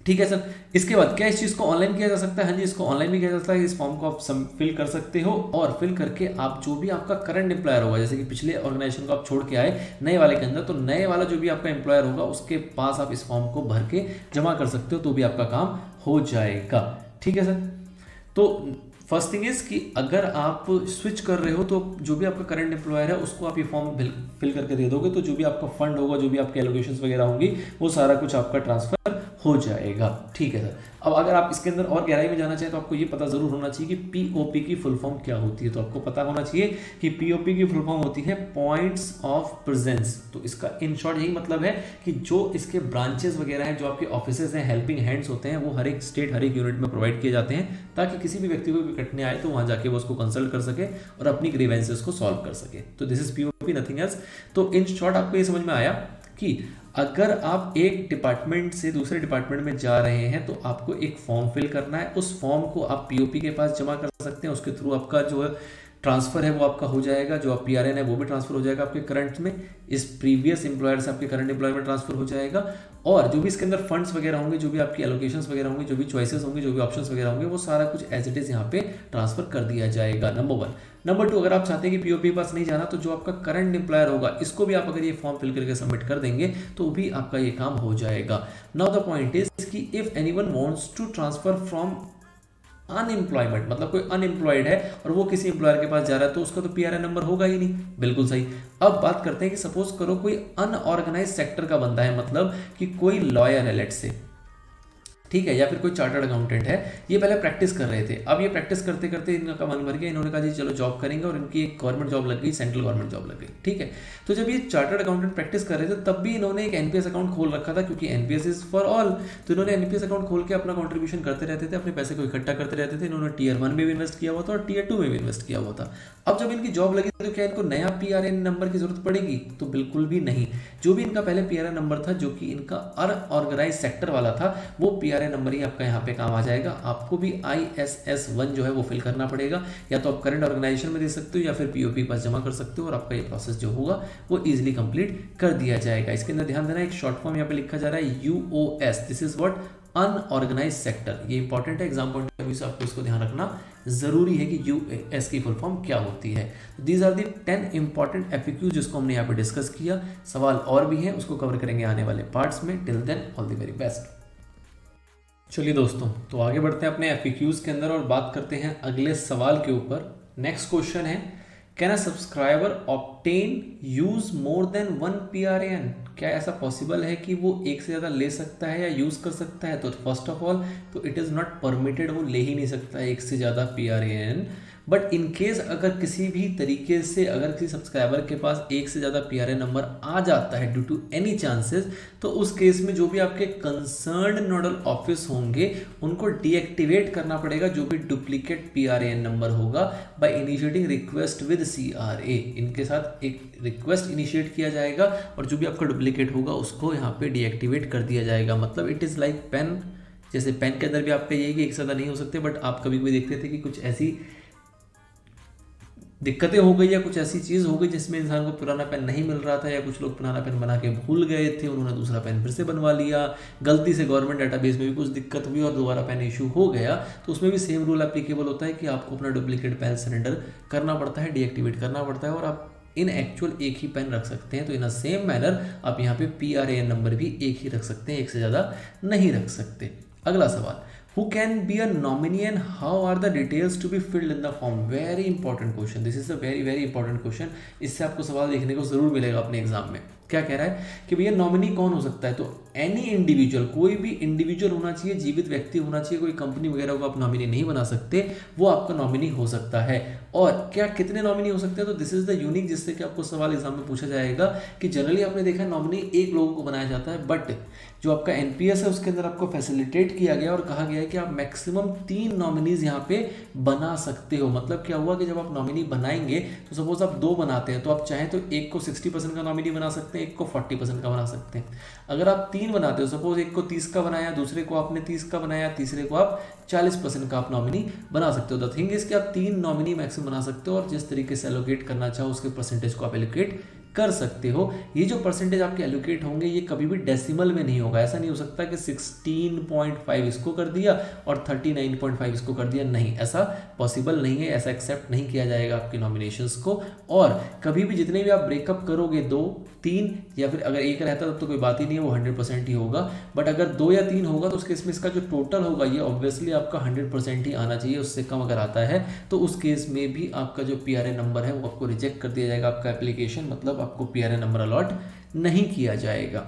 ठीक है सर, इसके बाद क्या इस चीज़ को ऑनलाइन किया जा सकता है? हाँ जी, इसको ऑनलाइन भी किया जा सकता है। इस फॉर्म को आप फिल कर सकते हो, और फिल करके आप जो भी आपका करंट एम्प्लॉयर होगा, जैसे कि पिछले ऑर्गेनाइजेशन को आप छोड़ के आए नए वाले के अंदर, तो नए वाला जो भी आपका एम्प्लॉयर होगा उसके पास आप इस फॉर्म को भर के जमा कर सकते हो, तो भी आपका काम हो जाएगा। ठीक है सर, तो फर्स्ट थिंग इज कि अगर आप स्विच कर रहे हो तो जो भी आपका करंट एम्प्लॉयर है उसको आप ये फॉर्म फिल करके दे दोगे, तो जो भी आपका फंड होगा, जो भी आपके एलोकेशंस वगैरह होंगी, वो सारा कुछ आपका ट्रांसफर हो जाएगा। ठीक है सर। अब अगर आप इसके अंदर और गहराई में जाना चाहें तो आपको ये पता जरूर होना चाहिए कि पीओपी की फुल फॉर्म क्या होती है। तो आपको पता होना चाहिए कि पीओपी की फुल फॉर्म होती है पॉइंट्स ऑफ प्रेजेंस। तो इसका इन शॉर्ट यही मतलब है कि जो इसके ब्रांचेस वगैरह हैं, जो आपके ऑफिसेज हैं, हेल्पिंग हैंड्स होते हैं, वो हर एक स्टेट हर एक यूनिट में प्रोवाइड किए जाते हैं ताकि किसी भी व्यक्ति को भी कटने आए तो वहां जाके वो उसको कंसल्ट कर सके और अपनी ग्रीवेंसेस को सॉल्व कर सके। तो this is POP, nothing else. तो इन शॉर्ट आपको ये समझ में आया कि अगर आप एक डिपार्टमेंट से दूसरे डिपार्टमेंट में जा रहे हैं तो आपको एक फॉर्म फिल करना है। उस फॉर्म को आप पीओपी के पास जमा कर सकते हैं, उसके थ्रू आपका जो ट्रांसफर है वो आपका हो जाएगा, जो आप पीआरएन है वो भी ट्रांसफर हो जाएगा आपके करंट में, इस प्रीवियस एम्प्लॉयर से आपके करंट एम्प्लॉयर में ट्रांसफर हो जाएगा। और जो भी इसके अंदर फंड्स वगैरह होंगे, जो भी आपकी एलोकेशंस वगैरह होंगे, जो भी चॉइसेस होंगे, जो भी ऑप्शंस वगैरह होंगे, वो सारा कुछ एज इट इज यहाँ पे ट्रांसफर कर दिया जाएगा। नंबर 1। नंबर 2, अगर आप चाहते हैं कि पीओपी के पास नहीं जाना तो जो आपका करंट एम्प्लॉयर होगा इसको भी आप अगर ये फॉर्म फिल करके सबमिट कर देंगे तो भी आपका ये काम हो जाएगा। नाउ द पॉइंट इज कि if anyone wants to transfer from unemployment, मतलब कोई अनएम्प्लॉयड है और वो किसी एम्प्लॉयर के पास जा रहा है तो उसका तो पीआरएन नंबर होगा ही नहीं। बिल्कुल सही। अब बात करते हैं कि सपोज करो कोई अनऑर्गेनाइज सेक्टर का बंदा है, मतलब कि कोई लॉयर है लेट्स से, ठीक है, या फिर कोई चार्टर्ड अकाउंटेंट है, ये पहले प्रैक्टिस कर रहे थे। अब ये प्रैक्टिस करते करते इनका मन भर गया, इन्होंने कहा जी चलो जॉब करेंगे, और इनकी एक गवर्नमेंट जॉब लग गई, सेंट्रल गवर्नमेंट जॉब लग गई। ठीक है, तो जब ये चार्टर्ड अकाउंटेंट प्रैक्टिस कर रहे थे तब भी इन्होंने एक एनपीएस अकाउंट खोल रखा था, क्योंकि एनपीएस इज फॉर ऑल। तो इन्होंने एनपीएस अकाउंट खोल के अपना कॉन्ट्रीब्यूशन करते रहते थे, अपने पैसे को इकट्ठा करते रहते थे। इन्होंने टीयर 1 में भी इन्वेस्ट किया हुआ था और टीयर 2 में भी इन्वेस्ट किया हुआ था। अब जब इनकी जॉब लगी तो क्या इनको नया पीआरएन नंबर की जरूरत पड़ेगी? तो बिल्कुल भी नहीं। जो भी इनका पहले पीआरएन नंबर था, जो कि इनका अनऑर्गेनाइज सेक्टर वाला था, वो पीआरएन नंबर ही आपका यहाँ पे काम आ जाएगा। आपको भी ISS1 जो है वो फिल करना पड़ेगा, या तो आप करंट ऑर्गेनाइजेशन में दे सकते हो या फिर पीओपी पास जमा कर सकते हो, और आपका ये प्रोसेस जो होगा वो इजीली कंप्लीट कर दिया जाएगा। इसके अंदर ध्यान देना, एक शॉर्ट फॉर्म यहाँ पे लिखा जा रहा है UOS, this is what, unorganise sector. ये इंपॉर्टेंट है, एग्जाम पॉइंट ऑफ व्यू से आपको इसको ध्यान रखना जरूरी है कि UOS की फुल फॉर्म क्या होती है। These are the 10 important FAQ जिसको हमने यहाँ पे डिस्कस किया। सवाल और भी हैं, उसको कवर करेंगे आने वाले पार्ट्स में। Till then all the very best. चलिए दोस्तों, तो आगे बढ़ते हैं अपने FAQs के अंदर और बात करते हैं अगले सवाल के ऊपर। नेक्स्ट क्वेश्चन है, can a subscriber obtain use more than 1 PRAN? क्या ऐसा पॉसिबल है कि वो एक से ज़्यादा ले सकता है या यूज़ कर सकता है? तो फर्स्ट ऑफ ऑल तो इट इज़ नॉट परमिटेड, वो ले ही नहीं सकता है एक से ज़्यादा PRAN। बट इन केस अगर किसी भी तरीके से अगर किसी सब्सक्राइबर के पास एक से ज़्यादा PRAN नंबर आ जाता है ड्यू टू एनी चांसेस, तो उस केस में जो भी आपके कंसर्न्ड नोडल ऑफिस होंगे उनको डीएक्टिवेट करना पड़ेगा जो भी डुप्लीकेट PRAN नंबर होगा, by initiating request with CRA। इनके साथ एक रिक्वेस्ट इनिशिएट किया जाएगा और जो भी आपका डुप्लीकेट होगा उसको यहाँ पे डीएक्टिवेट कर दिया जाएगा। मतलब इट इज़ लाइक पेन, जैसे पेन के अंदर भी आपका ये है कि एक से ज़्यादा नहीं हो सकते, बट आप कभी कभी देखते थे कि कुछ ऐसी दिक्कतें हो गई या कुछ ऐसी चीज़ हो गई जिसमें इंसान को पुराना पेन नहीं मिल रहा था, या कुछ लोग पुराना पेन बना के भूल गए थे, उन्होंने दूसरा पेन फिर से बनवा लिया, गलती से गवर्नमेंट डाटाबेस में भी कुछ दिक्कत हुई और दोबारा पेन इशू हो गया, तो उसमें भी सेम रूल एप्लीकेबल होता है कि आपको अपना डुप्लीकेट पेन सरेंडर करना पड़ता है, डीएक्टिवेट करना पड़ता है, और आप इन एक्चुअल एक ही पेन रख सकते हैं। तो इन अ सेम मैनर आप यहाँ पे PRAN नंबर भी एक ही रख सकते हैं, एक से ज़्यादा नहीं रख सकते। अगला सवाल, who can be a nominee and how are the details to be filled in the form? Very important question, this is a very very important question। इससे आपको सवाल देखने को जरूर मिलेगा अपने एग्जाम में। क्या कह रहा है कि भैया नॉमिनी कौन हो सकता है? तो एनी इंडिविजुअल, कोई भी इंडिविजुअल होना चाहिए, जीवित व्यक्ति होना चाहिए, कोई कंपनी वगैरह को आप नॉमिनी नहीं बना सकते, वो आपका नॉमिनी हो सकता है। और क्या कितने नॉमिनी हो सकते हैं? तो दिस इज द यूनिक, जिससे कि आपको सवाल एग्जाम में पूछा जाएगा कि जनरली आपने देखा है नॉमिनी एक लोगों को बनाया जाता है, बट जो आपका एनपीएस है उसके अंदर आपको फैसिलिटेट किया गया और कहा गया है कि आप मैक्सिमम 3 नॉमिनीज यहाँ पे बना सकते हो। मतलब क्या हुआ कि जब आप नॉमिनी बनाएंगे तो सपोज आप 2 बनाते हैं, तो आप चाहें तो एक को 60% का नॉमिनी बना सकते हैं, एक को 40% का बना सकते हैं। अगर आप 3 बनाते हो, सपोज एक को 30 का बनाया, दूसरे को आपने 30 का बनाया, तीसरे को आप 40% का आप नॉमिनी बना सकते हो। द थिंग इज कि आप 3 नॉमिनी मैक्सिमम बना सकते हो और जिस तरीके से एलोकेट करना चाहो उसके परसेंटेज को आप एलोकेट कर सकते हो। ये जो परसेंटेज आपके एलोकेट होंगे ये कभी भी डेसिमल में नहीं होगा। ऐसा नहीं हो सकता कि 16.5 इसको कर दिया और 39.5 इसको कर दिया, नहीं, ऐसा पॉसिबल नहीं है, ऐसा एक्सेप्ट नहीं किया जाएगा आपकी नॉमिनेशंस को। और कभी भी जितने भी आप ब्रेकअप करोगे 2, 3 या फिर अगर एक रहता तब तो कोई बात ही नहीं है, वो 100% ही होगा। बट अगर 2 या 3 होगा तो उस केस में इसका जो टोटल होगा ये ऑब्वियसली आपका 100% ही आना चाहिए। उससे कम अगर आता है तो उस केस में भी आपका जो PRAN नंबर है वो आपको रिजेक्ट कर दिया जाएगा, आपका एप्लीकेशन, मतलब आपको PRAN नंबर अलॉट नहीं किया जाएगा।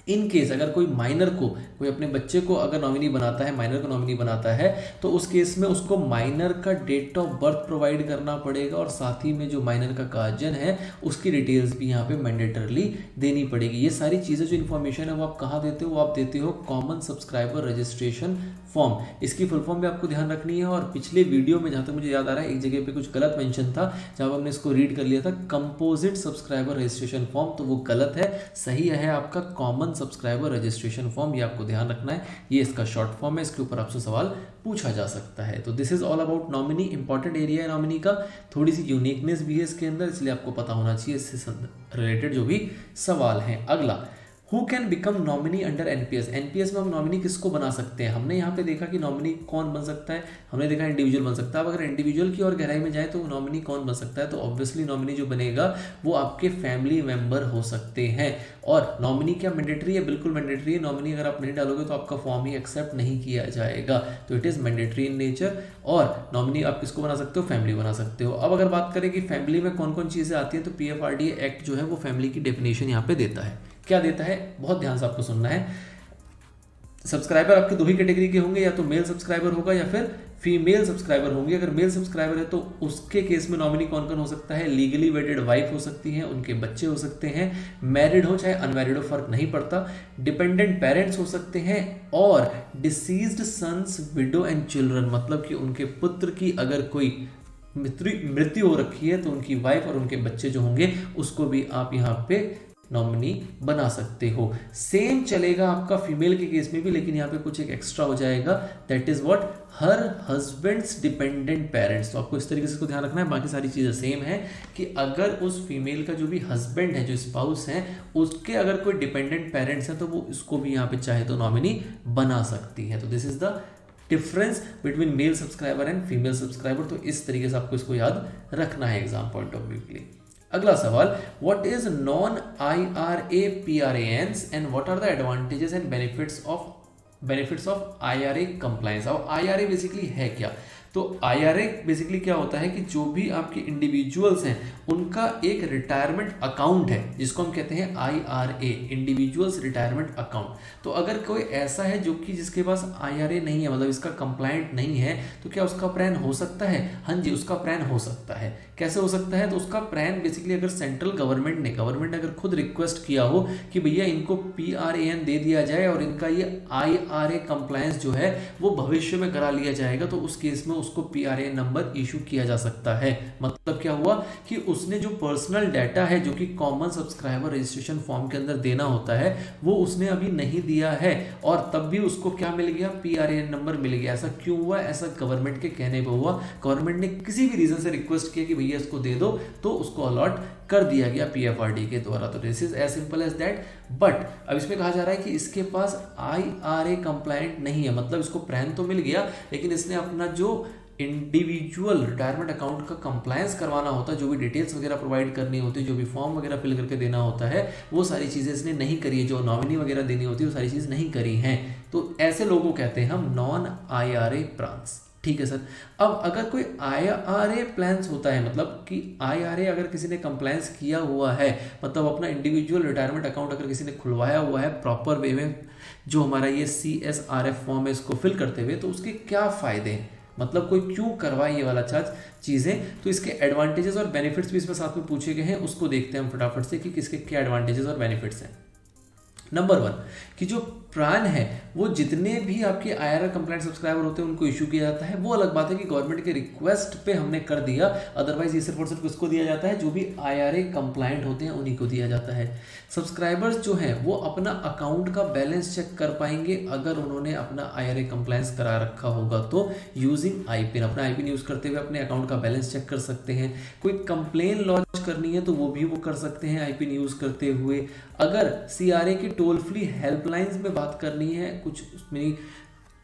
इन केस अगर कोई माइनर को, कोई अपने बच्चे को अगर नॉमिनी बनाता है, माइनर को नॉमिनी बनाता है, तो उस केस में उसको माइनर का डेट ऑफ बर्थ प्रोवाइड करना पड़ेगा और साथ ही में जो माइनर का गार्जियन है उसकी डिटेल्स भी यहाँ पे मैंडेटरली देनी पड़ेगी। ये सारी चीज़ें जो इन्फॉर्मेशन है वो आप कहाँ देते हो, आप देते हो कॉमन सब्सक्राइबर रजिस्ट्रेशन फॉर्म। इसकी फुल फॉर्म भी आपको ध्यान रखनी है। और पिछले वीडियो में जहाँ तक मुझे याद आ रहा है एक जगह पे कुछ गलत मेंशन था, जब हमने इसको रीड कर लिया था कंपोजिट सब्सक्राइबर रजिस्ट्रेशन फॉर्म, तो वो गलत है। सही है आपका कॉमन सब्सक्राइबर रजिस्ट्रेशन फॉर्म, ये आपको ध्यान रखना है। ये इसका शॉर्ट फॉर्म है, इसके ऊपर आपसे सवाल पूछा जा सकता है। तो this is all about nominee. Important area है नॉमिनी का, थोड़ी सी यूनिकनेस भी है इसके अंदर, इसलिए आपको पता होना चाहिए इससे रिलेटेड जो भी सवाल हैं। अगला, who can become nominee under NPS. NPS में हम नॉमिनी किसको बना सकते हैं? हमने यहाँ पे देखा कि नॉमिनी कौन बन सकता है, हमने देखा इंडिविजुअल बन सकता है। अब अगर इंडिविजुअल की और गहराई में जाए तो नॉमिनी कौन बन सकता है, तो ऑब्वियसली नॉमिनी जो बनेगा वो आपके फैमिली मेंबर हो सकते हैं। और नॉमिनी क्या मैंडेटरी है? बिल्कुल मैंडेटरी है। नॉमिनी अगर आप नहीं डालोगे तो आपका फॉर्म ही एक्सेप्ट नहीं किया जाएगा, तो it is mandatory in nature. और नॉमिनी आप किसको बना सकते हो? फैमिली बना सकते हो। अब अगर बात करें कि फैमिली में कौन कौन चीज़ें आती हैं, तो पीएफआरडीए एक्ट जो है वो फैमिली की डेफिनेशन यहाँ पे देता है। क्या देता है? बहुत ध्यान से आपको सुनना है। सब्सक्राइबर आपके दो ही कैटेगरी के होंगे, या तो मेल सब्सक्राइबर होगा या फिर फीमेल सब्सक्राइबर होंगे। अगर मेल सब्सक्राइबर है तो उसके केस में नॉमिनी कौन कौन हो सकता है? लीगली वेडेड वाइफ हो सकती है, उनके बच्चे हो सकते हैं, मैरिड हो चाहे अनमैरिड हो फर्क नहीं पड़ता, डिपेंडेंट पेरेंट्स हो सकते हैं, और deceased sons, widow and children, मतलब कि उनके पुत्र की अगर कोई मृत्यु हो रखी है तो उनकी वाइफ और उनके बच्चे जो होंगे उसको भी आप यहाँ पे नॉमिनी बना सकते हो। सेम चलेगा आपका फीमेल के केस में भी, लेकिन यहाँ पे कुछ एक एक्स्ट्रा हो जाएगा, that is what, her husband's dependent parents. तो आपको इस तरीके से इसको ध्यान रखना है। बाकी सारी चीजें सेम है कि अगर उस फीमेल का जो भी हस्बैंड है, जो स्पाउस है, उसके अगर कोई डिपेंडेंट पेरेंट्स हैं तो वो इसको भी यहाँ पे चाहे तो नॉमिनी बना सकती है। तो this is the difference between mail subscriber and female subscriber. तो इस तरीके से आपको इसको याद रखना है एग्जाम पॉइंट ऑफ व्यू के लिए। अगला सवाल, what is non IRA PRANs and what are the advantages and benefits of IRA compliance. अब IRA बेसिकली है क्या? तो IRA बेसिकली क्या होता है कि जो भी आपके इंडिविजुअल्स हैं उनका एक रिटायरमेंट अकाउंट है, जिसको हम कहते हैं IRA, इंडिविजुअल्स रिटायरमेंट अकाउंट। तो अगर कोई ऐसा है जो कि जिसके पास IRA नहीं है, मतलब इसका कंप्लायंट नहीं है, तो क्या उसका प्लान हो सकता है? हाँ जी, उसका प्लान हो सकता है। कैसे हो सकता है? तो उसका प्लान बेसिकली अगर सेंट्रल गवर्नमेंट ने अगर खुद रिक्वेस्ट किया हो कि भैया इनको PRAN दे दिया जाए और इनका ये IRA कंप्लायंस जो है वो भविष्य में करा लिया जाएगा, तो उस केस में उसको PRAN नंबर इशू किया जा सकता है। मतलब क्या हुआ कि उसने जो पर्सनल डाटा है जो कि कॉमन सब्सक्राइबर रजिस्ट्रेशन फॉर्म के अंदर देना होता है वो उसने अभी नहीं दिया है, और तब भी उसको क्या मिल गया? PRAN नंबर मिल गया। ऐसा क्यों हुआ? ऐसा गवर्नमेंट के कहने पर हुआ। गवर्नमेंट ने किसी भी रीजन से रिक्वेस्ट किया कि भैया इसको दे दो, तो उसको अलॉट कर दिया गया PFRD के द्वारा। तो this is as simple as that. But अब इसमें कहा जा रहा है कि इसके पास IRA कंप्लायंट नहीं है, मतलब इसको प्लान तो मिल गया लेकिन इसने अपना जो इंडिविजुअल रिटायरमेंट अकाउंट का कंप्लायंस करवाना होता है, जो भी डिटेल्स वगैरह प्रोवाइड करनी होती है, जो भी फॉर्म वगैरह फिल करके देना होता है, वो सारी चीज़ें इसने नहीं करी है। जो नॉमिनी वगैरह देनी होती है वो सारी चीज़ नहीं करी हैं। तो ऐसे लोगों को कहते हैं हम नॉन IRA प्लान्स। ठीक है सर। अब अगर कोई IRA प्लान्स होता है, मतलब कि IRA अगर किसी ने कंप्लायंस किया हुआ है, मतलब अपना इंडिविजुअल रिटायरमेंट अकाउंट अगर किसी ने खुलवाया हुआ है प्रॉपर वे में, जो हमारा ये CSRF फॉर्म है इसको फिल करते हुए, तो उसके क्या फ़ायदे हैं, मतलब कोई क्यों करवाए ये वाला चीज़ें। तो इसके एडवांटेजेस और बेनिफिट्स भी इसमें साथ में पूछे गए हैं, उसको देखते हैं हम फटाफट से कि किसके क्या एडवांटेजेस और बेनिफिट्स हैं। नंबर 1 कि जो प्लान है वो जितने भी आपके IRA कंप्लायंट सब्सक्राइबर होते हैं उनको इशू किया जाता है। वो अलग बात है कि गवर्नमेंट के रिक्वेस्ट पे हमने कर दिया, अदरवाइज ये सिर्फ और सिर्फ किसको दिया जाता है? जो भी IRA कंप्लायंट होते हैं उन्हीं को दिया जाता है। सब्सक्राइबर्स जो हैं वो अपना अकाउंट का बैलेंस चेक कर पाएंगे अगर उन्होंने अपना IRA कंप्लायंस करा रखा होगा, तो यूजिंग IPIN, अपना IPIN यूज़ करते हुए अपने अकाउंट का बैलेंस चेक कर सकते हैं। कोई कंप्लेन लॉन्च करनी है तो वो भी वो कर सकते हैं IPIN यूज़ करते हुए। अगर CRA की टोल फ्री हेल्पलाइंस में बात करनी है, कुछ उसमें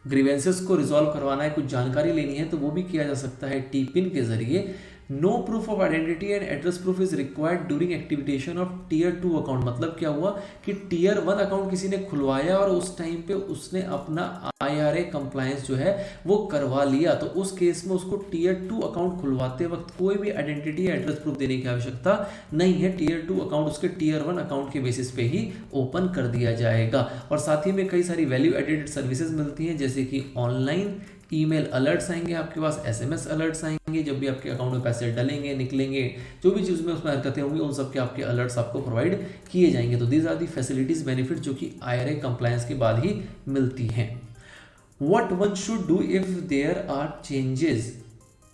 ग्रीवेंसेस को रिजॉल्व करवाना है, कुछ जानकारी लेनी है, तो वो भी किया जा सकता है TPIN के जरिए। No proof of identity and address proof is required during activation of tier 2 account. मतलब क्या हुआ कि टीयर 1 अकाउंट किसी ने खुलवाया और उस टाइम पे उसने अपना IRA कंप्लायंस जो है वो करवा लिया, तो उस केस में उसको टीयर 2 अकाउंट खुलवाते वक्त कोई भी आइडेंटिटी या एड्रेस प्रूफ देने की आवश्यकता नहीं है। टीयर 2 अकाउंट उसके टीयर 1 अकाउंट के बेसिस पे ही ओपन कर दिया जाएगा। और साथ ही में कई सारी वैल्यू एडेड सर्विसेज मिलती हैं, जैसे कि ऑनलाइन ईमेल अलर्ट्स आएंगे आपके पास, SMS अलर्ट्स आएंगे, जब भी आपके अकाउंट में पैसे डलेंगे निकलेंगे, जो भी चीज़ में उसमें हरकतें होंगी उन सब के आपके अलर्ट्स आपको प्रोवाइड किए जाएंगे। तो these are the facilities benefit जो कि IRA कंप्लायंस के बाद ही मिलती हैं। What one should do if there are changes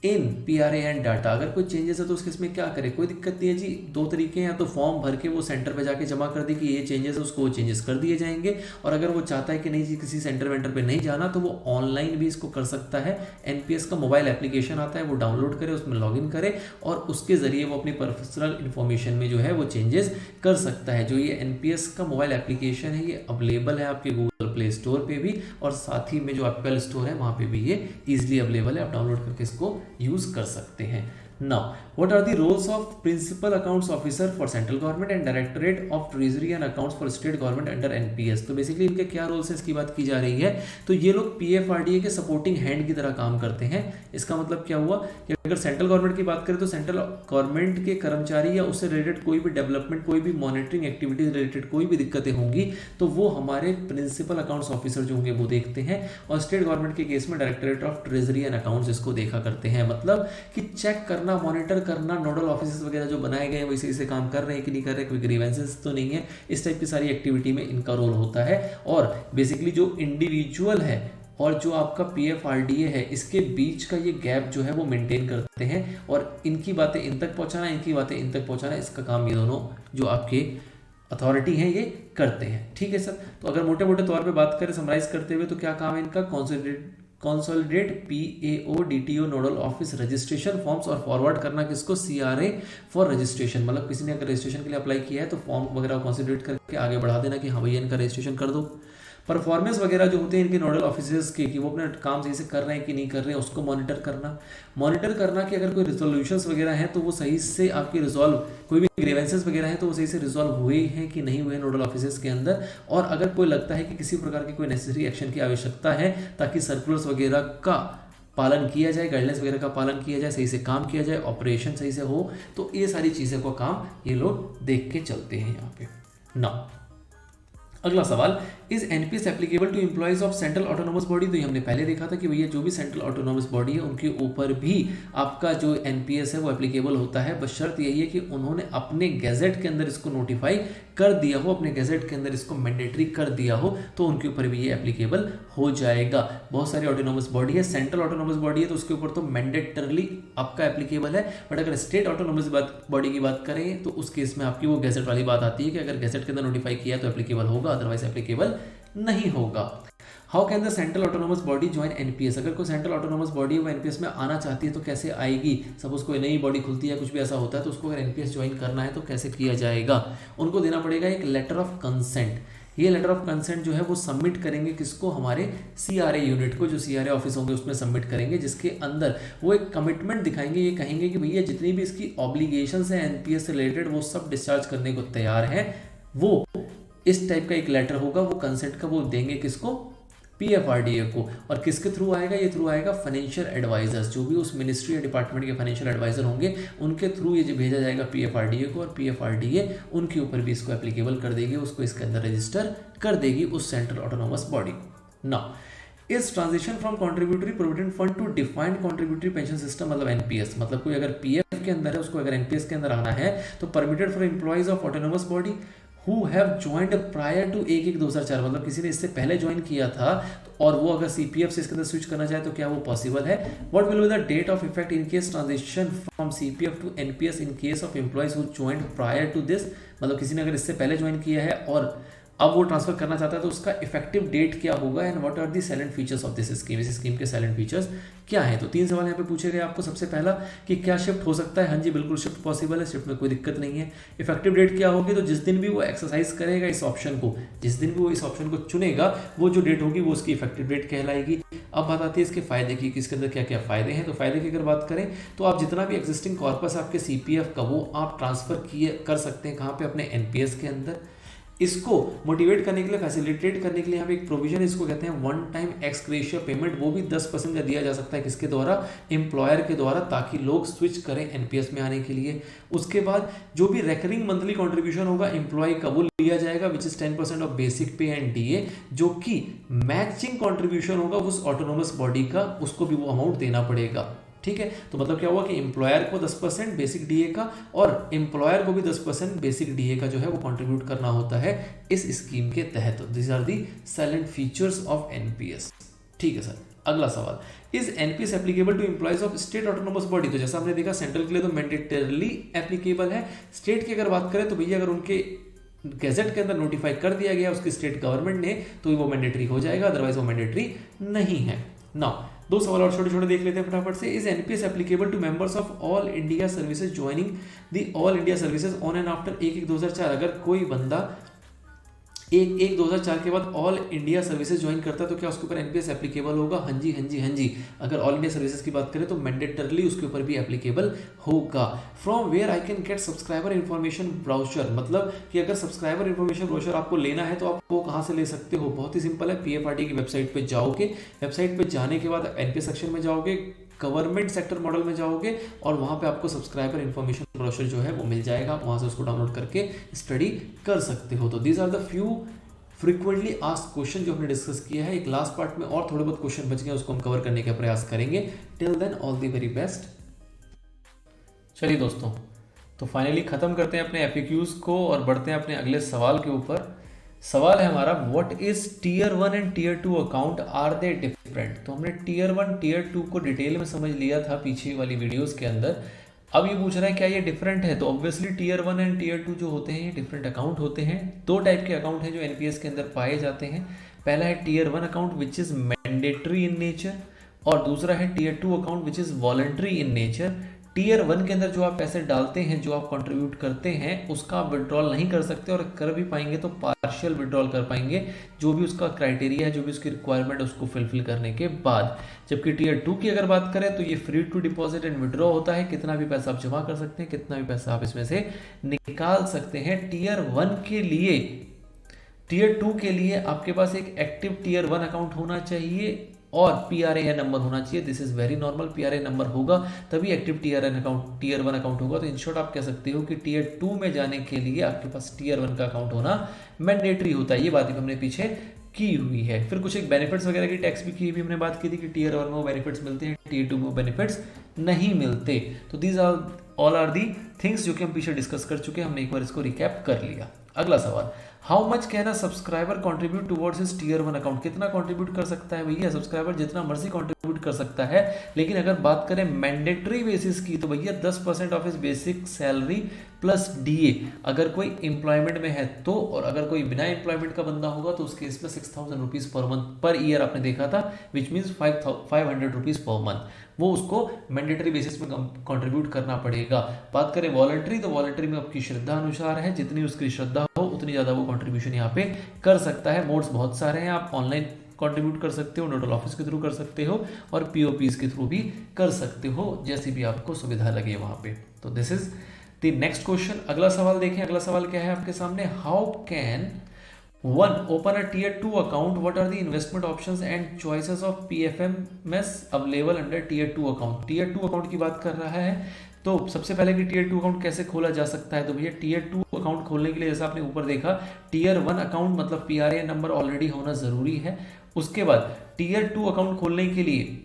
in PRA and data. अगर कोई चेंजेस है तो उसके इसमें क्या करें, कोई दिक्कत नहीं है जी। दो तरीके हैं, या तो फॉर्म भर के वो सेंटर पे जाके जमा कर दे कि ये चेंजेस है, उसको वो चेंजेस कर दिए जाएंगे। और अगर वो चाहता है कि नहीं जी किसी सेंटर वेंटर पे नहीं जाना, तो वो ऑनलाइन भी इसको कर सकता है। NPS का मोबाइल एप्लीकेशन आता है, वो डाउनलोड करे, उसमें लॉगिन करे और उसके जरिए वो अपनी पर्सनल इन्फॉर्मेशन में जो है वो चेंजेस कर सकता है। जो ये NPS का मोबाइल एप्लीकेशन है ये अवेलेबल है आपके गूगल प्ले स्टोर पे भी, और साथ ही में जो एप्पल स्टोर है वहाँ पे भी ये ईजिली अवेलेबल है, आप डाउनलोड करके इसको यूज कर सकते हैं। Now, what are the roles of Principal Accounts Officer for Central Government and Directorate of Treasury and Accounts for State Government under NPS? तो बेसिकली इनके क्या रोल्स हैं इसकी बात की जा रही है। तो ये लोग PFRDA के सपोर्टिंग हैंड की तरह काम करते हैं। इसका मतलब क्या हुआ कि अगर सेंट्रल गवर्नमेंट की बात करें तो सेंट्रल गवर्नमेंट के कर्मचारी या उससे रिलेटेड कोई भी डेवलपमेंट, कोई भी मॉनिटरिंग एक्टिविटीज रिलेटेड कोई भी दिक्कतें होंगी तो वो हमारे प्रिंसिपल अकाउंट्स ऑफिसर जो होंगे वो देखते हैं। और स्टेट गवर्नमेंट के केस में directorate of treasury and accounts इसको देखा करते हैं। मतलब कि चेक करना, मॉनिटर करना, नोडल ऑफिसर्स वगैरह जो बनाए गए हैं वैसे से काम कर रहे हैं कि नहीं कर रहे, कोई ग्रीवेंसेस तो नहीं है, इस टाइप की सारी एक्टिविटी में इनका रोल होता है। और बेसिकली जो इंडिविजुअल है और जो आपका PFRDA है इसके बीच का ये गैप जो है वो मेंटेन करते हैं, और इनकी बातें इन तक पहुंचाना, इनकी बातें इन तक पहुंचाना, इसका काम ये दोनों जो आपके अथॉरिटी हैं ये करते हैं। ठीक है सर। तो अगर मोटे मोटे तौर पे बात करें, समराइज करते हुए, तो क्या काम है इनका, consolidate PAO DTO nodal office registration forms और फॉरवर्ड करना किसको, CRA फॉर रजिस्ट्रेशन। मतलब किसी ने अगर रजिस्ट्रेशन के लिए अप्लाई किया है तो फॉर्म वगैरह कंसोलिडेट करके आगे बढ़ा देना कि हाँ भैया इनका रजिस्ट्रेशन कर दो। परफॉर्मेंस वगैरह जो होते हैं इनके नोडल ऑफिसर्स के कि वो अपना काम सही से कर रहे हैं कि नहीं कर रहे हैं उसको मॉनिटर करना कि अगर कोई रिजोल्यूशंस वगैरह हैं तो वो सही से आपकी रिजॉल्व, कोई भी ग्रीवेंसेस वगैरह हैं तो वो सही से रिजॉल्व हुए हैं कि नहीं हुए नोडल ऑफिसर्स के अंदर। और अगर कोई लगता है कि किसी प्रकार की कोई नेसेसरी एक्शन की आवश्यकता है ताकि सर्कुलर्स वगैरह का पालन किया जाए, गाइडलाइंस वगैरह का पालन किया जाए, सही से काम किया जाए, ऑपरेशन सही से हो, तो ये सारी चीज़ें को काम ये लोग देख के चलते हैं यहाँ पे। नाउ अगला सवाल, is NPS applicable to employees of central autonomous body. तो ये हमने पहले देखा था कि भैया जो भी सेंट्रल ऑटोनोमस बॉडी है उनके ऊपर भी आपका जो NPS है वो एप्लीकेबल होता है, बस शर्त यही है कि उन्होंने अपने गैजेट के अंदर इसको नोटिफाई कर दिया हो, अपने गैजेट के अंदर इसको मैंडेटरी कर दिया हो, तो उनके ऊपर भी ये एप्लीकेबल हो जाएगा। बहुत सारी ऑटोनोमस बॉडी है, सेंट्रल ऑटोनोमस बॉडी है तो उसके ऊपर तो मैंडेटरली आपका एप्लीकेबल है, बट अगर स्टेट ऑटोनोमस बॉडी की बात करें तो उस केस में आपकी वो गैजेट वाली बात आती है कि अगर गैजेट के अंदर नोटिफाई किया तो एप्लीकेबल होगा, अदरवाइज एप्लीकेबल नहीं होगा। How can the central autonomous body join NPS। अगर कोई सेंट्रल ऑटोनोमस बॉडी वो NPS में आना चाहती है तो कैसे आएगी। सपोज कोई नई बॉडी खुलती है, कुछ भी ऐसा होता है तो उसको अगर NPS ज्वाइन करना है तो कैसे किया जाएगा। उनको देना पड़ेगा एक लेटर ऑफ कंसेंट। ये लेटर ऑफ कंसेंट जो है वो सबमिट करेंगे किसको, हमारे CRA यूनिट को, जो CRA ऑफिस होंगे उसमें सबमिट करेंगे, जिसके अंदर वो एक कमिटमेंट दिखाएंगे, ये कहेंगे कि भैया जितनी भी इसकी ऑब्लिगेशंस हैं NPS से रिलेटेड वो सब डिस्चार्ज करने को तैयार हैं। वो इस टाइप का एक लेटर होगा, वो कंसेंट का वो देंगे किसको, PFRDA को। और किसके थ्रू आएगा, ये थ्रू आएगा फाइनेंशियल एडवाइजर्स, जो भी उस मिनिस्ट्री या डिपार्टमेंट के फाइनेंशियल एडवाइजर होंगे उनके थ्रू ये जो भेजा जाएगा PFRDA को, और PFRDA उनके ऊपर भी इसको एप्लीकेबल कर देगी, उसको इसके अंदर रजिस्टर कर देगी उस सेंट्रल ऑटोनोमस बॉडी को। Now is transition from contributory provident fund to defined contributory pension system, मतलब NPS, मतलब कोई अगर PF के अंदर है उसको अगर NPS के अंदर आना है तो permitted for employees of autonomous body who have joined prior to 1/1/2004, मतलब किसी ने इससे पहले ज्वाइन किया था और वो अगर CPF से इसके अंदर स्विच करना चाहे तो क्या वो पॉसिबल है। What will be the date of effect in case transition from CPF to NPS in case of employees who joined prior to this, मतलब किसी ने अगर इससे पहले ज्वाइन किया है और अब वो ट्रांसफर करना चाहता है तो उसका इफेक्टिव डेट क्या होगा and what are the silent features of this scheme, इस स्कीम के साइलेंट फीचर्स क्या है। तो 3 सवाल यहाँ पे पूछे गए आपको। सबसे पहला कि क्या शिफ्ट हो सकता है, हाँ जी बिल्कुल शिफ्ट पॉसिबल है, शिफ्ट में कोई दिक्कत नहीं है। इफेक्टिव डेट क्या होगी, तो जिस दिन भी वो एक्सरसाइज करेगा इस ऑप्शन को, जिस दिन भी वो इस ऑप्शन को चुनेगा वो जो डेट होगी वो उसकी इफेक्टिव डेट कहलाएगी। अब बात आती है इसके फायदे की, किसके अंदर क्या क्या फायदे हैं। तो फायदे की अगर बात करें तो आप जितना भी एग्जिस्टिंग कॉर्पस आपके सीपीएफ का वो आप ट्रांसफर किए कर सकते हैं, कहाँ पे, अपने एनपीएस के अंदर। इसको मोटिवेट करने के लिए, फैसिलिटेट करने के लिए यहाँ पे एक प्रोविजन है, इसको कहते हैं वन टाइम एक्सग्रेशिया पेमेंट, वो भी 10% का दिया जा सकता है, किसके द्वारा, एम्प्लॉयर के द्वारा, ताकि लोग स्विच करें एनपीएस में आने के लिए। उसके बाद जो भी रेकरिंग मंथली कॉन्ट्रीब्यूशन होगा एम्प्लॉय का वो लिया जाएगा, विच इज 10% ऑफ बेसिक पे एंड डीए, जो कि मैचिंग कॉन्ट्रीब्यूशन होगा उस ऑटोनोमस बॉडी का, उसको भी वो अमाउंट देना पड़ेगा। ठीक है, तो मतलब क्या हुआ कि एम्प्लॉयर को 10% बेसिक डीए का और एम्प्लॉयर को भी 10% बेसिक डीए का जो है वो कंट्रीब्यूट करना होता है इस स्कीम के तहत। This are the silent features of NPS. ठीक है सर, अगला सवाल, is NPS applicable to employees of state autonomous body. तो जैसा हमने देखा सेंट्रल के लिए तो मैंडेटरली एप्लीकेबल है, स्टेट की अगर बात करें तो भैया अगर उनके गैजेट के अंदर नोटिफाई कर दिया गया उसकी स्टेट गवर्नमेंट ने तो वो मैंडेटरी हो जाएगा, अदरवाइज वो मैंडेटरी नहीं है। नाउ 2 सवाल और छोटे छोटे देख लेते हैं फटाफट से। Is NPS applicable to members of all India services joining the all India services on and after 1/1/2004। अगर कोई बंदा 1/1/2004 के बाद ऑल इंडिया सर्विसेज ज्वाइन करता है तो क्या उसके ऊपर एनपीएस एप्लीकेबल होगा? हाँ जी, हाँ जी, हाँ जी। अगर ऑल इंडिया सर्विसेज की बात करें तो मैंडेटरली उसके ऊपर भी एप्लीकेबल होगा। From where I can get subscriber information brochure, मतलब कि अगर सब्सक्राइबर इन्फॉर्मेशन ब्राउचर आपको लेना है तो आप वो कहाँ से ले सकते हो? बहुत ही सिंपल है, पीएफआरडी की वेबसाइट पे जाओगे, वेबसाइट पे जाने के बाद एनपीएस सेक्शन में जाओगे, गवर्नमेंट सेक्टर मॉडल में जाओगे और वहां पे आपको सब्सक्राइबर इन्फॉर्मेशन ब्रोशर जो है वो मिल जाएगा, आप वहां से उसको डाउनलोड करके स्टडी कर सकते हो। तो these are the few frequently asked question जो हमने डिस्कस किया है। एक लास्ट पार्ट में और थोड़े बहुत क्वेश्चन बच गए, उसको हम कवर करने का प्रयास करेंगे। Till then all the very best. चलिए दोस्तों, तो फाइनली खत्म करते हैं अपने एफएक्यूज को और बढ़ते हैं अपने अगले सवाल के ऊपर। सवाल है हमारा, what is tier 1 and tier 2 account, are they different. तो हमने टीयर 1 टीयर 2 को डिटेल में समझ लिया था पीछे वाली वीडियोस के अंदर। अब ये पूछ रहा है क्या ये डिफरेंट है, तो ऑब्वियसली टीयर 1 एंड टीयर 2 जो होते हैं ये डिफरेंट अकाउंट होते हैं। 2 टाइप के अकाउंट हैं जो एनपीएस के अंदर पाए जाते हैं। पहला है tier 1 account which is mandatory in nature और दूसरा है tier 2 account which is voluntary in nature. Tier 1 के अंदर जो आप पैसे डालते हैं, जो आप कंट्रीब्यूट करते हैं, उसका आप विड्रॉल नहीं कर सकते और कर भी पाएंगे तो पार्शियल विड्रॉल कर पाएंगे, जो भी उसका क्राइटेरिया है, जो भी उसकी रिक्वायरमेंट है उसको फुलफिल करने के बाद। जबकि टीयर 2 की अगर बात करें तो ये free to deposit and withdraw होता है, कितना भी पैसा आप जमा कर सकते हैं, कितना भी पैसा आप इसमें से निकाल सकते हैं। टीयर 1 के लिए, टीयर 2 के लिए आपके पास एक एक्टिव टीयर 1 अकाउंट होना चाहिए और पीआरए नंबर होना चाहिए। This is very normal, PRA number होगा तभी एक्टिव टीयर 1 अकाउंट होगा। तो इन शॉर्ट आप कह सकते हो कि टीयर 2 में जाने के लिए आपके पास टीयर 1 का अकाउंट होना मैंडेटरी होता है। ये बात भी हमने पीछे की हुई है। फिर कुछ एक बेनिफिट्स वगैरह की टैक्स भी की भी हमने बात की थी कि टीयर 1 में वो बेनिफिट्स मिलते हैं, टीयर 2 में वो बेनिफिट्स नहीं मिलते। तो these are all are the things जो कि हम पीछे डिस्कस कर चुके हैं, हमने एक बार इसको रिकैप कर लिया। अगला सवाल, how much can a subscriber contribute towards his tier 1 account. कितना कंट्रीब्यूट कर सकता है भैया? सब्सक्राइबर जितना मर्जी कंट्रीब्यूट कर सकता है, लेकिन अगर बात करें मैंडेटरी बेसिस की तो भैया 10% of his basic salary plus DA. अगर कोई एम्प्लॉयमेंट में है तो, और अगर कोई बिना एम्प्लॉयमेंट का बंदा होगा तो उसके इसमें 6000 rupees per month per year आपने देखा था, which means 500 rupees per month, वो उसको मैंडेटरी बेसिस में कंट्रीब्यूट करना पड़ेगा। बात करें वॉलंटरी, तो वॉलंटरी में आपकी श्रद्धा अनुसार है, जितनी उसकी श्रद्धा हो उतनी ज़्यादा वो कंट्रीब्यूशन यहाँ पे कर सकता है। मोड्स बहुत सारे हैं, आप ऑनलाइन कंट्रीब्यूट कर सकते हो, नोडल ऑफिस के थ्रू कर सकते हो और पीओपीज के थ्रू भी कर सकते हो, जैसी भी आपको सुविधा लगे वहाँ पे। तो this is the next question. अगला सवाल देखें, अगला सवाल क्या है आपके सामने, how can one open a tier 2 account, what are the investment options and choices of PFMS available under tier 2 account. Tier 2 account की बात कर रहा है तो सबसे पहले कि टीयर 2 अकाउंट कैसे खोला जा सकता है, तो भैया टीयर 2 अकाउंट खोलने के लिए जैसा आपने ऊपर देखा, टीयर 1 अकाउंट मतलब पीआरए नंबर ऑलरेडी होना जरूरी है। उसके बाद टीयर 2 अकाउंट खोलने के लिए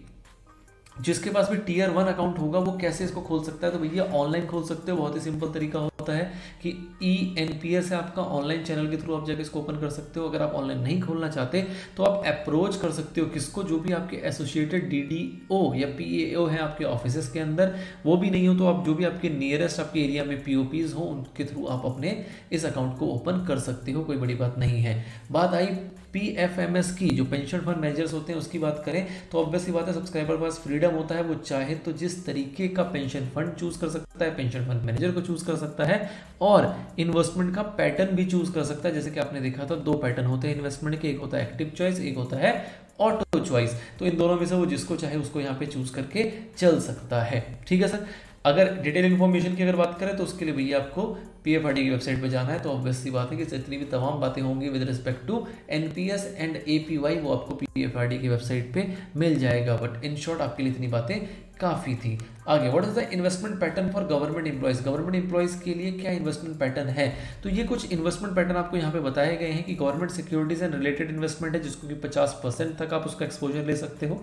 जिसके पास भी टीयर 1 अकाउंट होगा वो कैसे इसको खोल सकता है, तो भैया ऑनलाइन खोल सकते हो, बहुत ही सिंपल तरीका होता है कि ENPS है आपका, ऑनलाइन चैनल के थ्रू आप जाके इसको ओपन कर सकते हो। अगर आप ऑनलाइन नहीं खोलना चाहते तो आप अप्रोच कर सकते हो किसको, जो भी आपके एसोसिएटेड DDO या PAO हैं आपके ऑफिस के अंदर। वो भी नहीं हो तो आप जो भी आपके नियरेस्ट आपके एरिया में POPs हो उनके थ्रू आप अपने इस अकाउंट को ओपन कर सकते हो, कोई बड़ी बात नहीं है। बात आई PFMS की, जो पेंशन फंड मैनेजर्स होते हैं उसकी बात करें तो ऑब्वियस सी बात है सब्सक्राइबर के पास फ्रीडम होता है, वो चाहे तो जिस तरीके का पेंशन फंड चूज कर सकता है, पेंशन फंड मैनेजर को चूज कर सकता है और इन्वेस्टमेंट का पैटर्न भी चूज कर सकता है। जैसे कि आपने देखा था 2 पैटर्न होते हैं इन्वेस्टमेंट के, एक होता है एक्टिव चॉइस, एक होता है ऑटो चॉइस। तो इन दोनों में से वो जिसको चाहे उसको यहाँ पे चूज करके चल सकता है। ठीक है सर। अगर डिटेल इन्फॉर्मेशन की अगर बात करें तो उसके लिए भैया आपको PFRD की वेबसाइट पे जाना है। तो ऑब्वियस सी बात है कि जितनी भी तमाम बातें होंगी with respect to NPS and APY वो आपको PFRD की वेबसाइट पे मिल जाएगा। बट इन शॉर्ट आपके लिए इतनी बातें काफ़ी थी। आगे, what is the investment pattern for government employees. Government employees के लिए क्या इन्वेस्टमेंट पैटर्न है, तो ये कुछ इन्वेस्टमेंट पैटर्न आपको यहाँ पे बताए गए हैं कि government securities and related investment है जिसको कि 50% तक आप उसका एक्सपोजर ले सकते हो।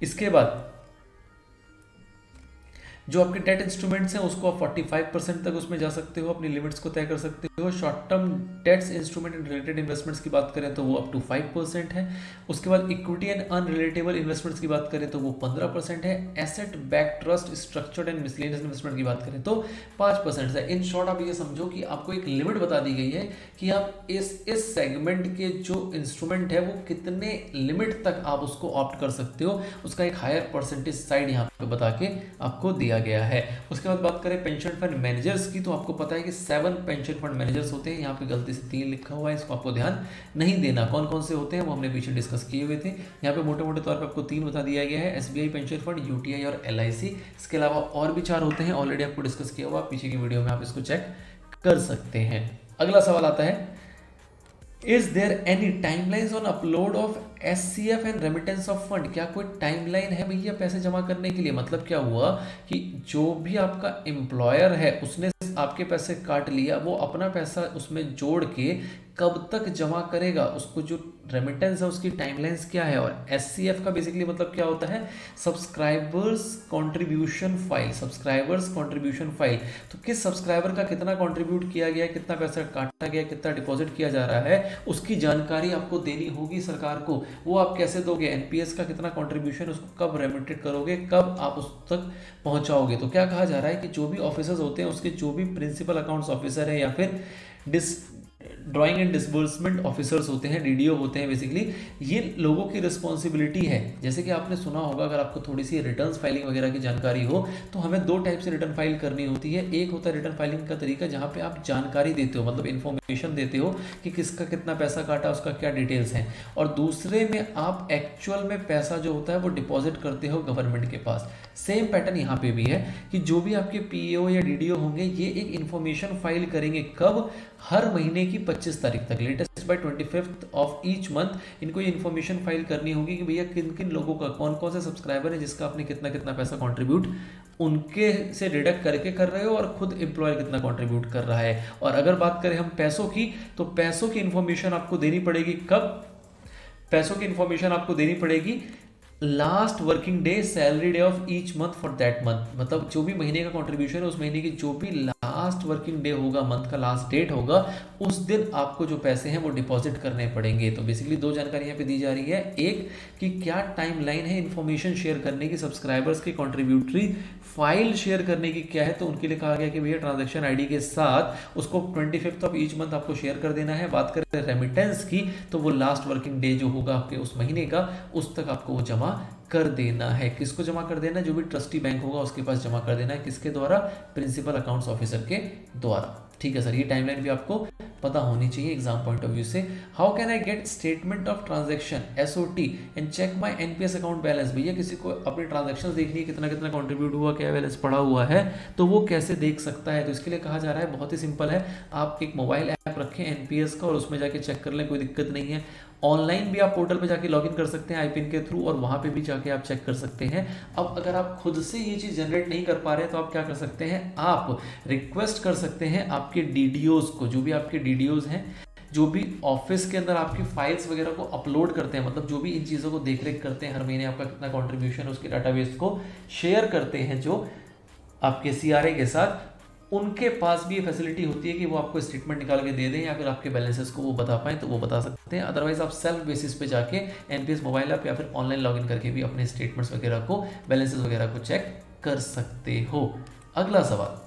इसके बाद जो आपके डेट इंस्ट्रूमेंट्स हैं उसको आप 45% तक उसमें जा सकते हो, अपनी लिमिट्स को तय कर सकते हो। Short term debts instrument and related investments की बात करें तो वो अप टू 5% है। उसके बाद इक्विटी एंड अनरिलेटेबल इन्वेस्टमेंट्स की बात करें तो वो 15% है। Asset back trust structured and miscellaneous investment की बात करें तो 5% है। इन शॉर्ट आप ये समझो कि आपको एक लिमिट बता दी गई है कि आप इस सेगमेंट के जो इंस्ट्रूमेंट है वो कितने लिमिट तक आप उसको ऑप्ट कर सकते हो, उसका एक हायर परसेंटेज साइड यहाँ पे बता के आपको दिया गया है। उसके बाद बात करें पेंशन फंड मैनेजर्स की तो आपको पता है कि 7 पेंशन फंड मैनेजर्स होते हैं। यहाँ पे गलती से 3 लिखा हुआ है, इसको आपको ध्यान नहीं देना। कौन कौन से होते हैं वो हमने पीछे डिस्कस किए हुए थे। यहाँ पे मोटे मोटे तौर पे आपको 3 बता दिया गया है, SBI पेंशन फंड, UTI और LIC। इसके अलावा और भी 4 होते हैं, ऑलरेडी आपको डिस्कस किया हुआ, पीछे की वीडियो में आप इसको चेक कर सकते हैं। अगला सवाल आता है, is there any timelines on upload of SCF and remittance of fund. क्या कोई टाइमलाइन है भैया पैसे जमा करने के लिए। मतलब क्या हुआ कि जो भी आपका एम्प्लॉयर है उसने आपके पैसे काट लिया, वो अपना पैसा उसमें जोड़ के कब तक जमा करेगा, उसको जो रेमिटेंस है उसकी टाइमलाइंस क्या है। और SCF का बेसिकली मतलब क्या होता है, subscribers contribution file. Subscribers contribution file, तो किस सब्सक्राइबर का कितना कंट्रीब्यूट किया गया, कितना पैसा काटा गया, कितना डिपॉजिट किया जा रहा है, उसकी जानकारी आपको देनी होगी सरकार को। वो आप कैसे दोगे, NPS का कितना कंट्रीब्यूशन, उसको कब रेमिटेड करोगे, कब आप उस तक पहुंचाओगे। तो क्या कहा जा रहा है कि जो भी ऑफिसर्स होते हैं उसके जो भी प्रिंसिपल अकाउंट्स ऑफिसर है या फिर ड्राइंग एंड डिसबर्समेंट ऑफिसर्स होते हैं, DDO होते हैं बेसिकली, ये लोगों की रिस्पॉन्सिबिलिटी है। जैसे कि आपने सुना होगा, अगर आपको थोड़ी सी रिटर्न्स फाइलिंग वगैरह की जानकारी हो तो हमें 2 टाइप से रिटर्न फाइल करनी होती है। एक होता है रिटर्न फाइलिंग का तरीका जहाँ पे आप जानकारी देते हो, मतलब इन्फॉर्मेशन देते हो कि किसका कितना पैसा काटा, उसका क्या डिटेल्स हैं। और दूसरे में आप एक्चुअल में पैसा जो होता है वो डिपॉजिट करते हो गवर्नमेंट के पास। सेम पैटर्न यहाँ पे भी है कि जो भी आपके PAO या DDO होंगे ये एक इन्फॉर्मेशन फाइल करेंगे, कब, हर महीने की 25 तारीख तक, latest by 25th of each month इनको ये इन्फॉर्मेशन फाइल करनी होगी कि भैया किन किन लोगों का, कौन कौन से सब्सक्राइबर है जिसका आपने कितना कितना पैसा कंट्रीब्यूट उनके से डिडक्ट करके कर रहे हो और खुद एम्प्लॉयर कितना कंट्रीब्यूट कर रहा है। और अगर बात करें हम पैसों की, तो पैसों की इन्फॉर्मेशन आपको देनी पड़ेगी कब, पैसों की इन्फॉर्मेशन आपको देनी पड़ेगी last working day salary day of each month for that month. मतलब जो भी महीने का कंट्रीब्यूशन है उस महीने की जो भी लास्ट वर्किंग डे होगा, मंथ का लास्ट डेट होगा, उस दिन आपको जो पैसे हैं वो डिपॉजिट करने पड़ेंगे। तो बेसिकली 2 जानकारी यहाँ पे दी जा रही है, एक कि क्या टाइमलाइन है इन्फॉर्मेशन शेयर करने की, सब्सक्राइबर्स की कंट्रीब्यूटरी फाइल शेयर करने की क्या है। तो उनके लिए कहा गया कि भैया ट्रांजैक्शन आईडी के साथ उसको 25th ऑफ ईच मंथ आपको शेयर कर देना है। बात करें रेमिटेंस की तो वो लास्ट वर्किंग डे जो होगा आपके उस महीने का, उस तक आपको वो जमा कर देना है। किसको जमा कर देना है, जो भी ट्रस्टी बैंक होगा उसके पास जमा कर देना है। किसके द्वारा, प्रिंसिपल अकाउंट्स ऑफिसर के द्वारा। ठीक है सर, ये टाइमलाइन भी आपको पता होनी चाहिए एग्जाम पॉइंट ऑफ व्यू से। How can I get statement of transaction SOT and check my NPS account balance. भैया किसी को अपनी ट्रांजैक्शंस देखनी है, कितना कितना कंट्रीब्यूट हुआ, क्या बैलेंस पड़ा हुआ है, तो वो कैसे देख सकता है। तो इसके लिए कहा जा रहा है बहुत ही सिंपल है, आप एक मोबाइल ऐप रखें NPS का और उसमें जाके चेक कर लें, कोई दिक्कत नहीं है। ऑनलाइन भी आप पोर्टल पे जाके लॉगिन कर सकते हैं IPIN के थ्रू और वहां पे भी जाके आप चेक कर सकते हैं। अब अगर आप खुद से ये चीज जनरेट नहीं कर पा रहे तो आप क्या कर सकते हैं, आप रिक्वेस्ट कर सकते हैं आपके DDOs को, जो भी आपके DDOs हैं, जो भी ऑफिस के अंदर आपकी फाइल्स वगैरह को अपलोड करते हैं, मतलब जो भी इन चीज़ों को देख रेख करते हैं, हर महीने आपका कितना कॉन्ट्रीब्यूशन उसके डाटाबेस को शेयर करते हैं जो आपके CRA के साथ, उनके पास भी ये फैसिलिटी होती है कि वो आपको स्टेटमेंट निकाल के दे दें या फिर आपके बैलेंसेस को वो बता पाएँ तो वो बता सकते हैं। अदरवाइज आप सेल्फ बेसिस पे जाके एनपीएस मोबाइल ऐप या फिर ऑनलाइन लॉगिन करके भी अपने स्टेटमेंट्स वगैरह को, बैलेंसेस वगैरह को चेक कर सकते हो। अगला सवाल,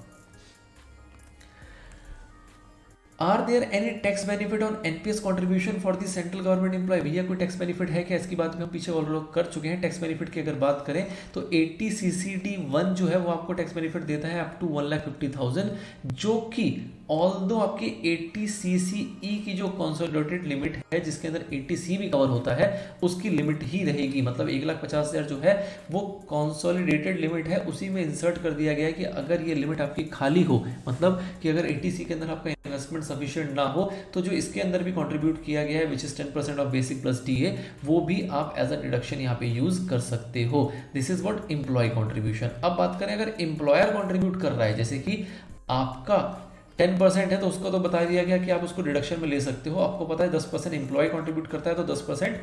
are there any tax benefit on NPS contribution for the central government employ? भैया कोई टैक्स बेनिफिट है क्या? इसकी बात भी हम पीछे और लोग कर चुके हैं। टैक्स बेनिफिट की अगर बात करें तो 80 CCD1 जो है वो आपको टैक्स बेनिफिट देता है अप टू 1,50,000, जो कि ऑल्दो आपकी 80 CCE की जो कंसोलिडेटेड लिमिट है जिसके अंदर 80C भी कवर होता है उसकी लिमिट ही रहेगी। मतलब 1,50,000 जो है वो कंसोलिडेटेड लिमिट है, उसी में इंसर्ट कर दिया गया है कि अगर ये लिमिट आपकी खाली हो, मतलब कि अगर 80C के अंदर आपका इन्वेस्टमेंट सफिशिएंट ना हो तो जो इसके अंदर भी कंट्रीब्यूट किया गया है which is 10% of basic plus TA, वो भी आप एज अ डिडक्शन यहाँ पे यूज कर सकते हो। This is what employ contribution. अब बात करें अगर एम्प्लॉयर कंट्रीब्यूट कर रहा है, जैसे कि आपका 10% है तो उसको तो बता दिया गया कि आप उसको डिडक्शन में ले सकते हो। आपको पता है 10% एम्प्लॉय कंट्रीब्यूट करता है तो 10%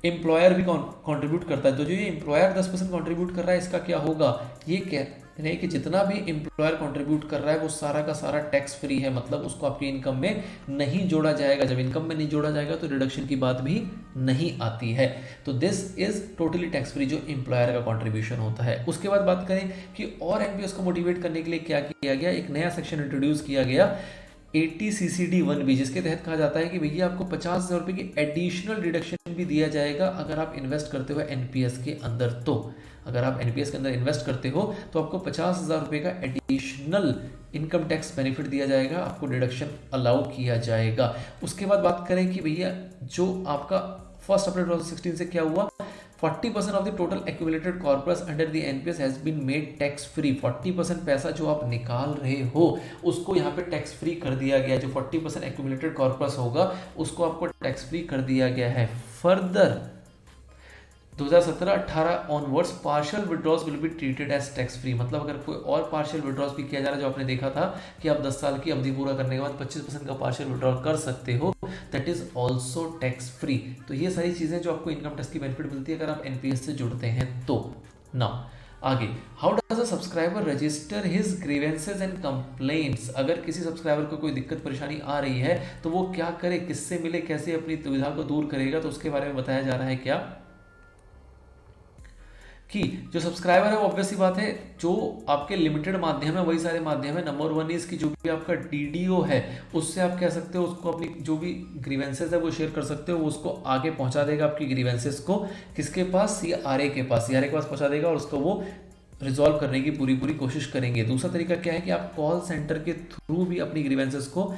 एम्प्लॉयर भी कंट्रीब्यूट करता है। तो जो ये एम्प्लॉयर 10% कंट्रीब्यूट कर रहा है इसका क्या होगा, ये कह रहे हैं कि जितना भी एम्प्लॉयर कंट्रीब्यूट कर रहा है वो सारा का सारा टैक्स फ्री है, मतलब उसको आपकी इनकम में नहीं जोड़ा जाएगा। जब इनकम में नहीं जोड़ा जाएगा तो डिडक्शन की बात भी नहीं आती है। तो this is totally tax free जो एम्प्लॉयर का कंट्रीब्यूशन होता है। उसके बाद बात करें कि और एनपीएस को मोटिवेट करने के लिए क्या किया गया, एक नया सेक्शन इंट्रोड्यूस किया गया 80 CCD1B, जिसके तहत कहा जाता है कि भैया आपको 50,000 रुपये की एडिशनल डिडक्शन भी दिया जाएगा अगर आप इन्वेस्ट करते हो एनपीएस के अंदर। तो अगर आप एनपीएस के अंदर इन्वेस्ट करते हो तो आपको 50,000 रुपये का एडिशनल इनकम टैक्स बेनिफिट दिया जाएगा, आपको डिडक्शन अलाउ किया जाएगा। उसके बाद बात करें कि भैया जो आपका 1 अप्रैल 2016 से क्या हुआ, 40% of the total accumulated corpus under the NPS has been made tax free. 40% पैसा जो आप निकाल रहे हो उसको यहाँ पे टैक्स फ्री कर दिया गया। जो 40% एक्यूमुलेटेड कॉर्पस होगा उसको आपको टैक्स फ्री कर दिया गया है। Further 2017-18 onwards partial withdrawals will be treated as tax free. मतलब अगर कोई और पार्शियल विड्रॉल्स भी किया जा रहा है, जो आपने देखा था कि आप 10 साल की अवधि पूरा करने के बाद 25% का पार्शियल विड्रॉल कर सकते हो, that is also tax free. तो ये सारी चीजें जो आपको इनकम टैक्स की बेनिफिट मिलती है अगर आप एनपीएस से जुड़ते हैं तो। नाउ आगे, how does a subscriber register his grievances and complaints? अगर किसी सब्सक्राइबर को कोई दिक्कत परेशानी आ रही है तो वो क्या करे, किससे मिले, कैसे अपनी दुविधा को दूर करेगा, तो उसके बारे में बताया जा रहा है क्या कि जो सब्सक्राइबर है वो ऑब्वियस सी बात है जो आपके लिमिटेड माध्यम है वही सारे माध्यम है। नंबर 1 इज की जो भी आपका डीडीओ है उससे आप कह सकते हो उसको अपनी जो भी ग्रीवेंसेस है वो शेयर कर सकते हो, वो उसको आगे पहुंचा देगा आपकी ग्रीवेंसेस को किसके पास, सीआरए के पास, सीआरए के पास पहुंचा देगा और उसको वो रिजॉल्व करने की पूरी कोशिश करेंगे। दूसरा तरीका क्या है कि आप कॉल सेंटर के थ्रू भी अपनी ग्रीवेंसेस को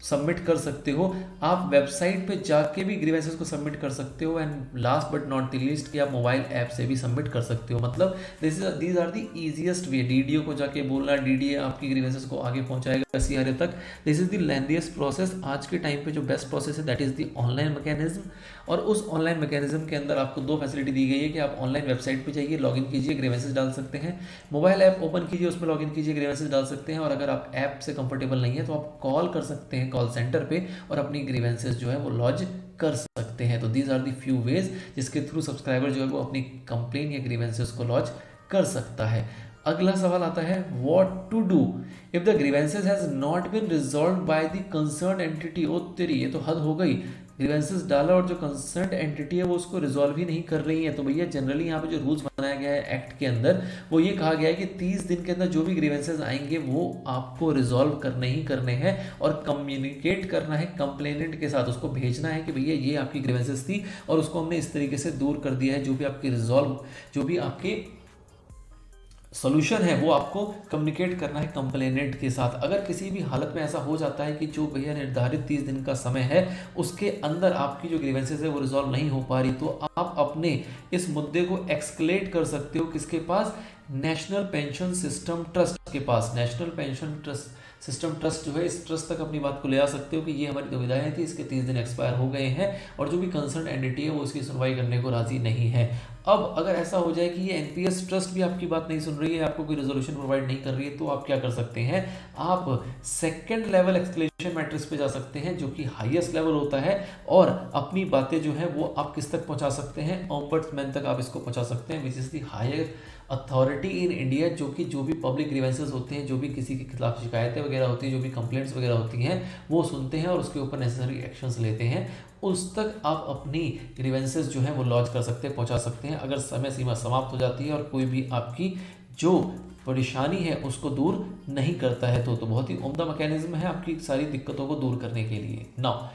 सबमिट कर सकते हो। आप वेबसाइट पे जाके भी ग्रीवेंसेस को सबमिट कर सकते हो। And last but not the least कि आप मोबाइल ऐप से भी सबमिट कर सकते हो। मतलब these are the easiest way. DDO को जाके बोलना, डीडीए आपकी ग्रीवेंसेस को आगे पहुंचाएगा सीआरए तक। This is the lengthiest process. आज के टाइम पे जो बेस्ट प्रोसेस है that is the online mechanism. और उस ऑनलाइन मैकेनिज्म के अंदर आपको 2 फैसिलिटी दी गई है कि आप ऑनलाइन वेबसाइट पे जाइए, लॉगिन कीजिए, ग्रीवेंसेस डाल सकते हैं। मोबाइल ऐप ओपन कीजिए, उसमें लॉगिन कीजिए, ग्रीवेंसेस डाल सकते हैं। और अगर आप ऐप से कंफर्टेबल नहीं है तो आप कॉल कर सकते हैं कॉल सेंटर पे और अपनी ग्रीवेंसेस जो है वो लॉज कर सकते हैं। तो these are the few ways जिसके थ्रू सब्सक्राइबर जो है वो अपनी कंप्लेन या ग्रीवेंसेस को लॉज कर सकता है। अगला सवाल आता है what to do if the grievances has not been resolved by the concerned entity. ओ तेरी, ये तो हद हो गई। ग्रीवेंसेस डाला और जो कंसर्न्ड एंटिटी है वो उसको रिजॉल्व ही नहीं कर रही है। तो भैया जनरली यहाँ पे जो रूल्स बनाया गया है एक्ट के अंदर वो ये कहा गया है कि 30 दिन के अंदर जो भी ग्रीवेंसेस आएंगे वो आपको रिजॉल्व करने ही करने हैं और कम्युनिकेट करना है कंप्लेनेंट के साथ। उसको भेजना है कि भैया ये आपकी ग्रीवेंसेस थी और उसको हमने इस तरीके से दूर कर दिया है। जो भी आपकी रिजॉल्व, जो भी आपके सोल्यूशन है वो आपको कम्युनिकेट करना है कंप्लेनेंट के साथ। अगर किसी भी हालत में ऐसा हो जाता है कि जो भैया निर्धारित 30 दिन का समय है उसके अंदर आपकी जो ग्रीवेंसेस है वो रिजॉल्व नहीं हो पा रही, तो आप अपने इस मुद्दे को एक्सक्लेट कर सकते हो किसके पास, नेशनल पेंशन सिस्टम ट्रस्ट के पास। National pension trust system trust जो है, इस ट्रस्ट तक अपनी बात को ले आ सकते हो कि ये हमारी दुविधाएं थी, इसके 30 दिन एक्सपायर हो गए हैं और जो भी कंसर्न एंटिटी है वो इसकी सुनवाई करने को राजी नहीं है। अब अगर ऐसा हो जाए कि ये एनपीएस ट्रस्ट भी आपकी बात नहीं सुन रही है, आपको कोई रेजोल्यूशन प्रोवाइड नहीं कर रही है, तो आप क्या कर सकते हैं, आप सेकंड लेवल एस्केलेशन मैट्रिक्स पे जा सकते हैं जो कि हाईएस्ट लेवल होता है, और अपनी बातें जो है वो आप किस तक पहुंचा सकते हैं, ओम्बड्समैन तक आप इसको पहुंचा सकते हैं, which is the higher authority in India, जो भी पब्लिक ग्रीवेंसेस होते हैं, जो भी किसी के खिलाफ शिकायतें वगैरह होती हैं, जो भी कंप्लेंट्स वगैरह होती हैं, वो सुनते हैं और उसके ऊपर नेसेसरी एक्शंस लेते हैं। उस तक आप अपनी ग्रीवेंसेस जो है वो लॉन्च कर सकते हैं, पहुंचा सकते हैं। अगर समय सीमा समाप्त हो जाती है और कोई भी आपकी जो परेशानी है उसको दूर नहीं करता है तो बहुत ही उम्दा मैकेनिज्म है आपकी सारी दिक्कतों को दूर करने के लिए। Now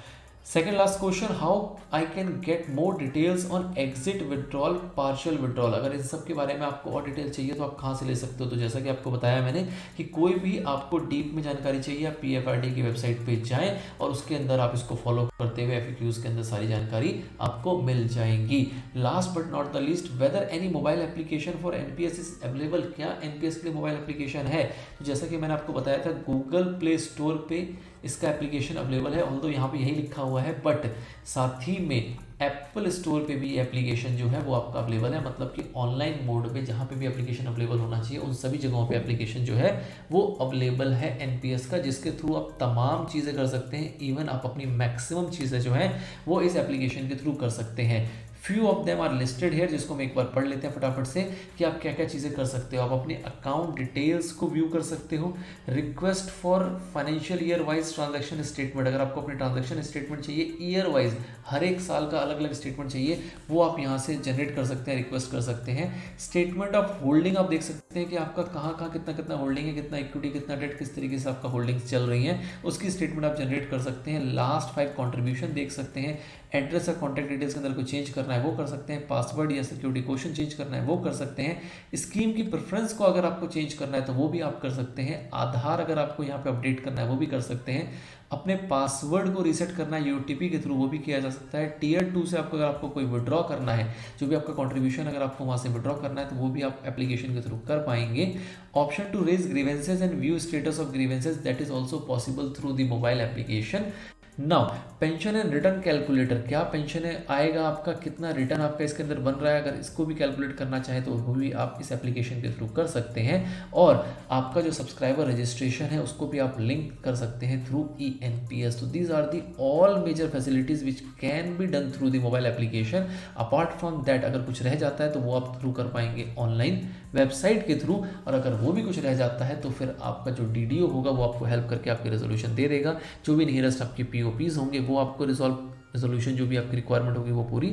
second last question, how I can get more details on exit withdrawal, partial withdrawal. अगर इन सब के बारे में आपको और डिटेल चाहिए तो आप कहाँ से ले सकते हो, तो जैसा कि आपको बताया मैंने कि कोई भी आपको डीप में जानकारी चाहिए, आप पीएफआरडी की वेबसाइट पे जाएं और उसके अंदर आप इसको फॉलो करते हुए एफएक्यूज के अंदर सारी जानकारी आपको मिल जाएंगी। Last but not the least, whether any mobile application for NPS is available, क्या एनपीएस के लिए मोबाइल एप्लीकेशन है, तो जैसा कि मैंने आपको बताया था गूगल प्ले स्टोर पे इसका एप्लीकेशन अवेलेबल है, ऑल्दो यहाँ पे यही लिखा हुआ है, बट साथ ही में एप्पल स्टोर पे भी एप्लीकेशन जो है वो आपका अवेलेबल है, मतलब कि ऑनलाइन मोड पे जहाँ पे भी एप्लीकेशन अवेलेबल होना चाहिए उन सभी जगहों पे एप्लीकेशन जो है वो अवेलेबल है एनपीएस का, जिसके थ्रू आप तमाम चीज़ें कर सकते हैं। इवन आप अपनी मैक्सिमम चीज़ें जो हैं वो इस एप्लीकेशन के थ्रू कर सकते हैं। Few of them are listed here, जिसको हम एक बार पढ़ लेते हैं फटाफट से कि आप क्या क्या चीज़ें कर सकते हो। आप अपने अकाउंट डिटेल्स को व्यू कर सकते हो, request for financial year wise transaction statement, अगर आपको अपनी ट्रांजैक्शन स्टेटमेंट चाहिए ईयर वाइज, हर एक साल का अलग अलग स्टेटमेंट चाहिए, वो आप यहाँ से जनरेट कर सकते हैं, रिक्वेस्ट कर सकते हैं। स्टेटमेंट ऑफ होल्डिंग, आप देख सकते हैं कि आपका कहाँ कहाँ कितना कितना होल्डिंग है, कितना इक्विटी, कितना डेट, किस तरीके से आपका होल्डिंग्स चल रही हैं, उसकी स्टेटमेंट आप जनरेट कर सकते हैं। लास्ट 5 कॉन्ट्रीब्यूशन देख सकते हैं। एड्रेस या कॉन्टैक्ट डिटेल्स के अंदर कोई चेंज करना है वो कर सकते हैं, पासवर्ड या सिक्योरिटी क्वेश्चन चेंज करना है वो कर सकते हैं, स्कीम की प्रेफरेंस को अगर आपको चेंज करना है तो वो भी आप कर सकते हैं, आधार अगर आपको यहाँ पे अपडेट करना है वो भी कर सकते हैं, अपने पासवर्ड को रीसेट करना है यूटीपी के थ्रू वो भी किया जा सकता है। टीयर 2 से आपको अगर आपको कोई विड्रॉ करना है, जो भी आपका कंट्रीब्यूशन अगर आपको वहाँ से विड्रॉ करना है तो वो भी आप एप्लीकेशन के थ्रू कर पाएंगे। Option to raise grievances and view status of grievances, that is also possible through the mobile application. Now pension and return calculator, क्या पेंशन आएगा आपका, कितना रिटर्न आपका इसके अंदर बन रहा है, अगर इसको भी कैलकुलेट करना चाहें तो वो भी आप इस एप्लीकेशन के थ्रू कर सकते हैं। और आपका जो सब्सक्राइबर रजिस्ट्रेशन है उसको भी आप लिंक कर सकते हैं थ्रू ENPS। तो these are the all major facilities which can be done through the mobile application. Apart from that अगर कुछ रह जाता है तो वो आप थ्रू कर पाएंगे ऑनलाइन वेबसाइट के थ्रू, और अगर वो भी कुछ रह जाता है तो फिर आपका जो DDO होगा वो आपको हेल्प करके आपकी रेजोल्यूशन दे देगा। जो भी नियरेस्ट आपकी POPs होंगे वो आपको रेजोल्यूशन जो भी आपकी रिक्वायरमेंट होगी वो पूरी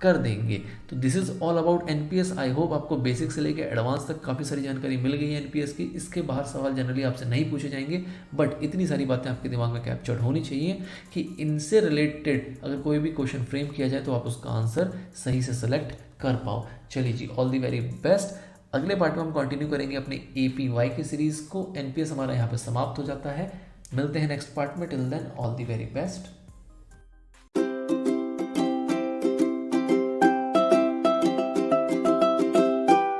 कर देंगे। तो this is all about NPS. I hope आपको बेसिक से लेकर एडवांस तक काफ़ी सारी जानकारी मिल गई है एनपीएस की। इसके बाहर सवाल जनरली आपसे नहीं पूछे जाएंगे, बट इतनी सारी बातें आपके दिमाग में कैप्चर्ड होनी चाहिए कि इनसे रिलेटेड अगर कोई भी क्वेश्चन फ्रेम किया जाए तो आप उसका आंसर सही से सेलेक्ट कर पाओ। चलिए जी, ऑल दी वेरी बेस्ट। अगले पार्ट में हम कंटिन्यू करेंगे अपने APY की सीरीज़ को। एनपीएस हमारा यहाँ पे समाप्त हो जाता है। मिलते हैं नेक्स्ट पार्ट में। Till then all the very best.